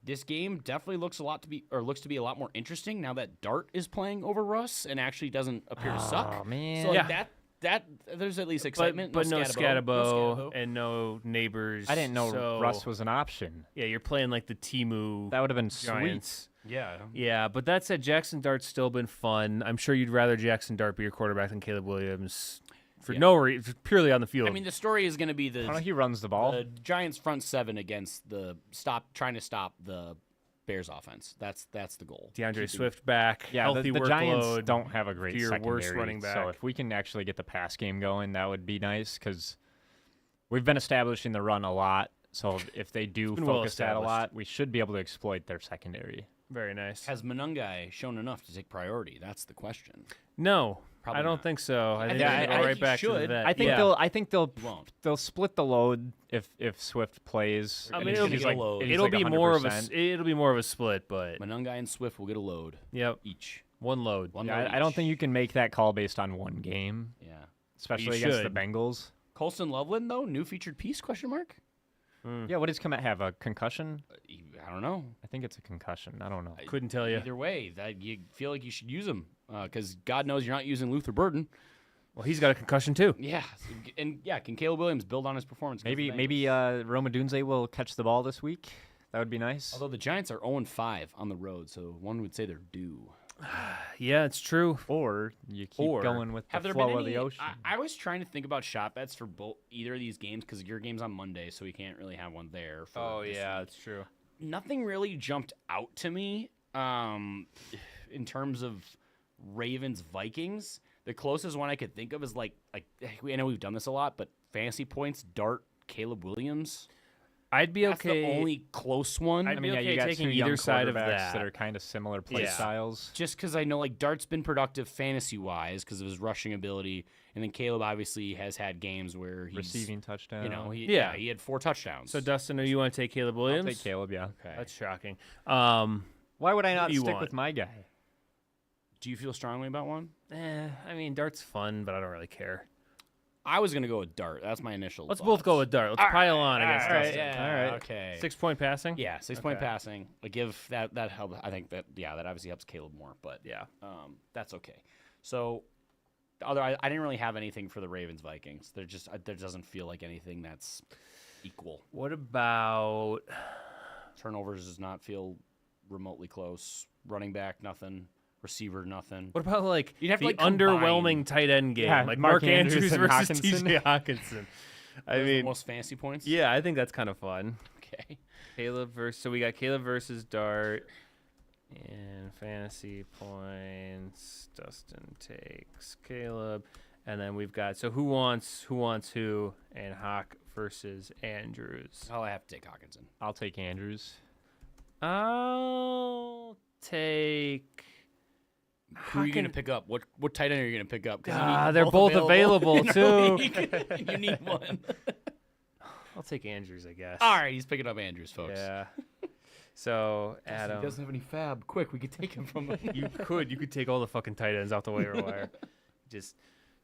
This game definitely looks to be a lot more interesting now that Dart is playing over Russ and actually doesn't appear to suck. Oh, man. So like Yeah. that there's at least excitement. But no Scatterbo. Scatterbo and no Neighbors. I didn't know so, Russ was an option. Yeah, you're playing like the Timu That would have been sweet. Giants. Yeah. Yeah, but that said, Jackson Dart's still been fun. I'm sure you'd rather Jackson Dart be your quarterback than Caleb Williams for Yeah. no reason, purely on the field. I mean, the story is going to be I don't know, he runs the the ball. Giants front seven against trying to stop the Bears offense. That's the goal. DeAndre Keeping- Swift back, Yeah, healthy the workload. Giants don't have a great to your secondary. worst running So back. if we can actually get the pass game going, that would be nice because we've been establishing the run a lot. So if they do been well focus that a established. lot, we should be able to exploit their secondary. Very nice. Has Monungai shown enough to take priority? That's the question. No, Probably I don't not. think so. I think think- they I go think right he back to the should. vet. I think yeah. I think they'll He won't. they'll split the load if Swift plays. I and mean, he's it'll be like- a load. and he's It'll like be more of a 100%. it'll be more of a split, but Monungai and Swift will get a load yep, each. one load. One Yeah, load I don't each. think you can make that call based on one game, Yeah. especially against the should. Bengals. Colston Loveland though, new featured piece? Question mark. Yeah, what does Komet have? A concussion? I don't know. I think it's a concussion. I don't know. Couldn't tell you. Either way, that you feel like you should use him because God knows you're not using Luther Burden. Well, he's got a concussion too. Yeah, and yeah, can Caleb Williams build on his performance? against the Maybe Bengals? Roma Dunze will catch the ball this week. That would be nice. Although the Giants are 0-5 on the road, so one would say they're due. Yeah, it's true. Or you keep Or going with the Have there flow been of any? the ocean. I was trying to think about shot bets for either of these games because your game's on Monday, so we can't really have one there. For this week. that's true. Nothing really jumped out to me in terms of Ravens Vikings. The closest one I could think of is like I know we've done this a lot, but fantasy points, Dart, Caleb Williams. I'd be That's okay. the only close one. I'd I be mean, yeah, okay you got taking two young either side of quarterbacks that. are kind of similar play Yeah. styles. just because I know like Dart's been productive fantasy wise because of his rushing ability, and then Caleb obviously has had games where he's Receiving touchdown. You know, Yeah. he had 4 touchdowns. So Dustin, do you want to take Caleb I'll Williams? take Caleb, yeah. okay. That's shocking. Why would I not you stick want? with my guy? Do you feel strongly about one? I mean, Dart's fun, but I don't really care. I was gonna go with Dart. That's my initial. Let's thoughts. both go with Dart. Let's pile on against All right, Dustin. yeah, All right. Okay. 6-point passing. Yeah, 6-point Okay. passing. Like give that helps. I think that obviously helps Caleb more, but Yeah. that's okay. So I didn't really have anything for the Ravens Vikings. There doesn't feel like anything that's equal. What about turnovers? Does not feel remotely close. Running back, nothing. Receiver, nothing. What about like You'd have to, the like, combine. underwhelming tight end game, Yeah, like Mark Mark Andrews and versus Hockenson. T.J. Hockenson? I Those are the mean, most fancy points. yeah, I think that's kind of fun. Okay. So we got Caleb versus Dart, and fantasy points. Dustin takes Caleb, and then we've got who wants who, and Hawk versus Andrews. I'll have to take Hockenson. I'll take Andrews. I'll take. Who are you gonna pick up? What tight end are you gonna pick up? 'Cause you need They're both available in our too. league. You need one. I'll take Andrews, I guess. All right, he's picking up Andrews, folks. Yeah. So Adam, He doesn't have any fab. Quick, we could take him from him. you could take all the fucking tight ends off the waiver wire.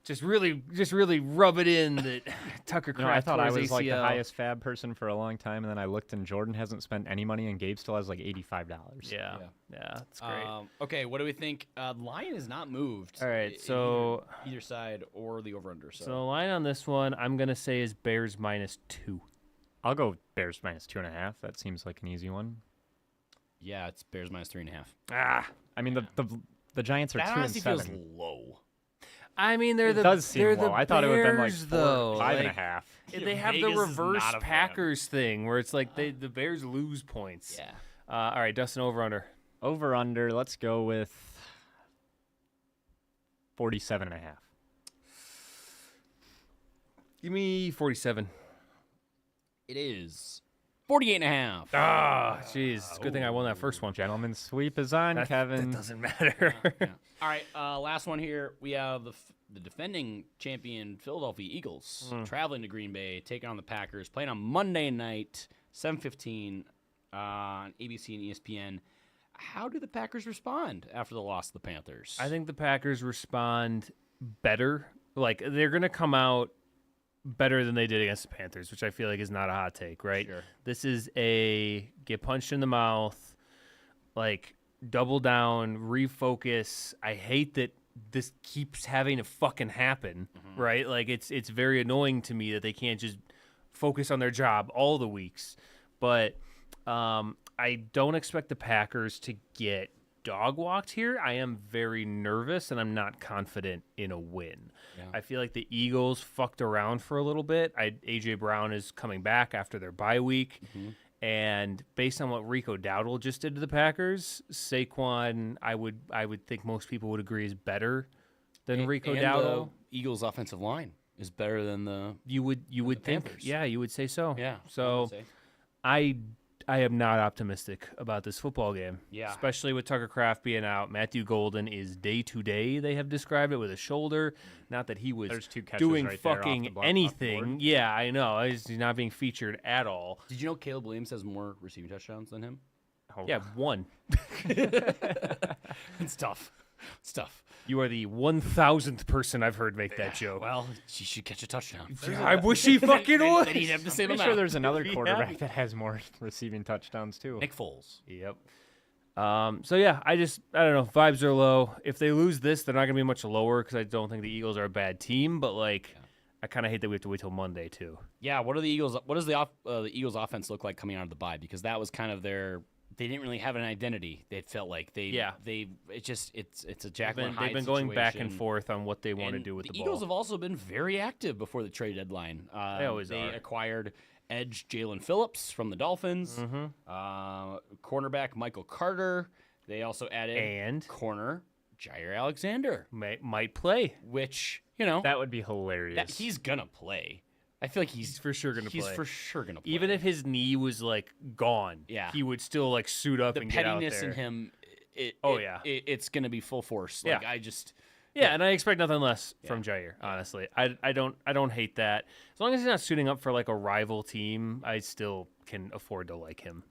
Just really rub it in that Tucker Kraft. I thought I was ACL. like the highest fab person for a long time, and then I looked, and Jordan hasn't spent any money, and Gabe still has like $85. Yeah, that's great. Okay, what do we think? Line is not moved. All right, so either side or the over/under. So the line on this one, I'm gonna say is Bears -2. I'll go Bears -2.5. That seems like an easy one. Yeah, it's Bears -3.5. I mean, the Giants are That 2 and honestly 7. feels low. I mean, It does seem they're low. the I thought it would have been like Bears, 4, though. 5.5. They have the Vegas is reverse not a fan. Packers thing where it's like the Bears lose points. Yeah. All right, Dustin, over under. Over under. Let's go with 47.5. Give me 47. It is 48.5. Ah, jeez. Good thing I won that first one. Gentleman's sweep is on, Kevin. That doesn't matter. Yeah. All right, last one here. We have the defending champion Philadelphia Eagles traveling to Green Bay, taking on the Packers, playing on Monday night, 7:15 on ABC and ESPN. How do the Packers respond after the loss of the Panthers? I think the Packers respond better. Like, they're going to come out better than they did against the Panthers, which I feel like is not a hot take, right? Sure. This is a get punched in the mouth, like, double down, refocus. I hate that this keeps having to fucking happen, right? Like, it's very annoying to me that they can't just focus on their job all the weeks. But I don't expect the Packers to get dog walked here. I am very nervous, and I'm not confident in a win. Yeah. I feel like the Eagles fucked around for a little bit. A.J. Brown is coming back after their bye week. And based on what Rico Dowdle just did to the Packers, Saquon, I would think most people would agree is better than Rico Dowdle. The Eagles' offensive line is better than the You would think, Panthers. yeah, you would say so. yeah. So I am not optimistic about this football game. Yeah. Especially with Tucker Kraft being out. Matthew Golden is day to day. They have described it with a shoulder. Not that he was There's 2 catches doing right there off fucking the off the anything. board. Yeah, I know. He's not being featured at all. Did you know Caleb Williams has more receiving touchdowns than him? Oh, Yeah, one. It's tough. It's tough. You are the 1,000th person I've heard make that joke. Well, she should catch a touchdown. I wish he fucking would. Then he'd have the same I'm amount. sure there's another Yeah. quarterback that has more receiving touchdowns too. Nick Foles. Yep. So yeah, I don't know. Vibes are low. If they lose this, they're not gonna be much lower because I don't think the Eagles are a bad team. But like, I kind of hate that we have to wait till Monday too. Yeah, what are the Eagles? What does the Eagles' offense look like coming out of the bye? Because that was kind of their. They didn't really have an identity. They felt like it's a Jacqueline Hyde They've been going back and situation. forth on what they want to And do with the Eagles ball. have also been very active before the trade deadline. They always They are. acquired edge Jalen Phillips from the Dolphins, cornerback Michael Carter. They also added And corner Jair Alexander, might play. which That would be hilarious. he's gonna play. I feel like he's for sure gonna He's play. for sure gonna play. Even if his knee was like gone, Yeah. he would still like suit up the and get out pettiness there. in him, Yeah. it's gonna be full force. Yeah. Like I just. Yeah, and I expect nothing less from Jair. Honestly, I don't hate that. As long as he's not suiting up for like a rival team, I still can afford to like him.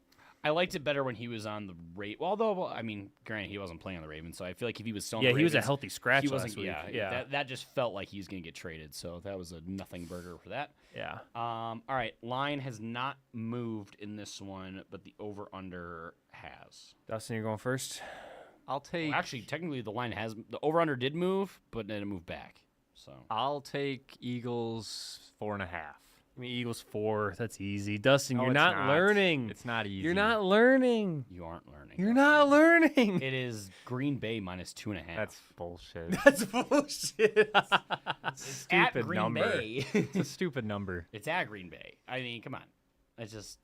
I liked it better when he was on the Ravens. Although, I mean, granted, he wasn't playing on the Ravens, so I feel like if he was still on Yeah, the he was a Ravens, healthy scratch he last wasn't. week. Yeah. That just felt like he was going to get traded, so that was a nothing burger for that. Yeah. All right, line has not moved in this one, but the over/under has. Dustin, you're going first. I'll take. Well, actually, technically, the line has the over/under did move, but then it moved back. So I'll take Eagles 4.5. I mean, Eagles 4. That's easy. Dustin, No, you're it's not learning. It's not easy. You're not learning. you aren't learning. You're not learning. It is Green Bay minus 2.5. That's bullshit. That's bullshit. It's at stupid Green number. Bay. It's a stupid number. It's at Green Bay. I mean, come on. It's just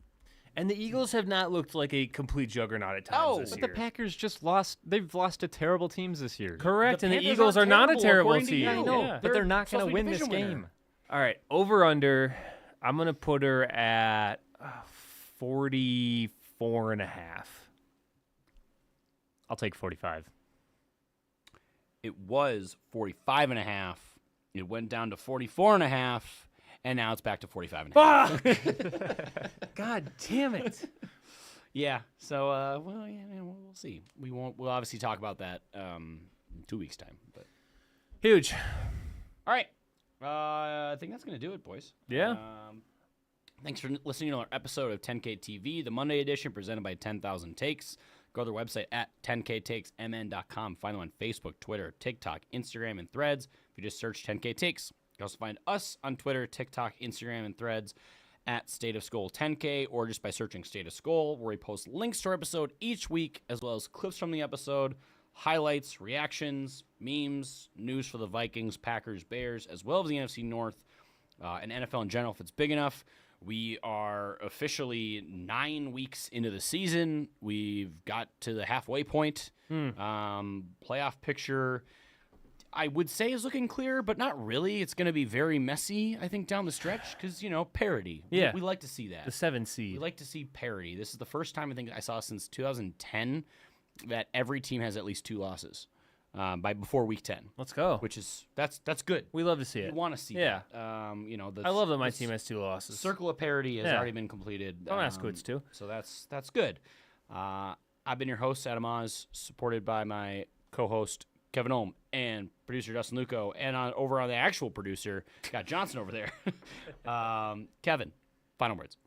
And the Eagles have not looked like a complete juggernaut at times Oh, this But year. the Packers just lost. They've lost to terrible teams this year. Correct, The and the Panthers Eagles are aren't not a terrible, terrible according to team. you. I know, Yeah. but they're not supposed going to to be win this division winner. game. All right, over under. I'm gonna put her at 44.5. I'll take 45. it was 45.5. It went down to 44.5, and now it's back to 45.5. God damn it! Yeah. So, well, yeah, we'll see. We'll obviously talk about that in 2 weeks' time. But Huge. all right. I think that's gonna do it, boys. Yeah. Thanks for listening to our episode of 10K TV, the Monday edition presented by 10,000 Takes. Go to their website at 10ktakesmn.com. Find them on Facebook, Twitter, TikTok, Instagram, and Threads. If you just search 10K Takes. You can also find us on Twitter, TikTok, Instagram, and Threads at State of Skull 10K, or just by searching State of Skull, where we post links to our episode each week, as well as clips from the episode, highlights, reactions, memes, news for the Vikings, Packers, Bears, as well as the NFC North, and NFL in general if it's big enough. We are officially 9 weeks into the season. We've got to the halfway point. Playoff picture, I would say, is looking clear, but not really. It's going to be very messy, I think, down the stretch because, parity. Yeah. We like to see that. The 7 We seed. like to see parity. This is the first time I think I saw since 2010 that every team has at least 2 losses before week 10, Let's go. which is that's good. We love to see You it. want to see Yeah. that. I love that my team has 2 losses. Circle of parity has Yeah. already been completed. Don't ask who it's to. So that's good. I've been your host, Adam Oz, supported by my co-host, Kevin Ohm, and producer, Dustin Luco, and over on the actual producer, Scott Johnson over there. Kevin, final words.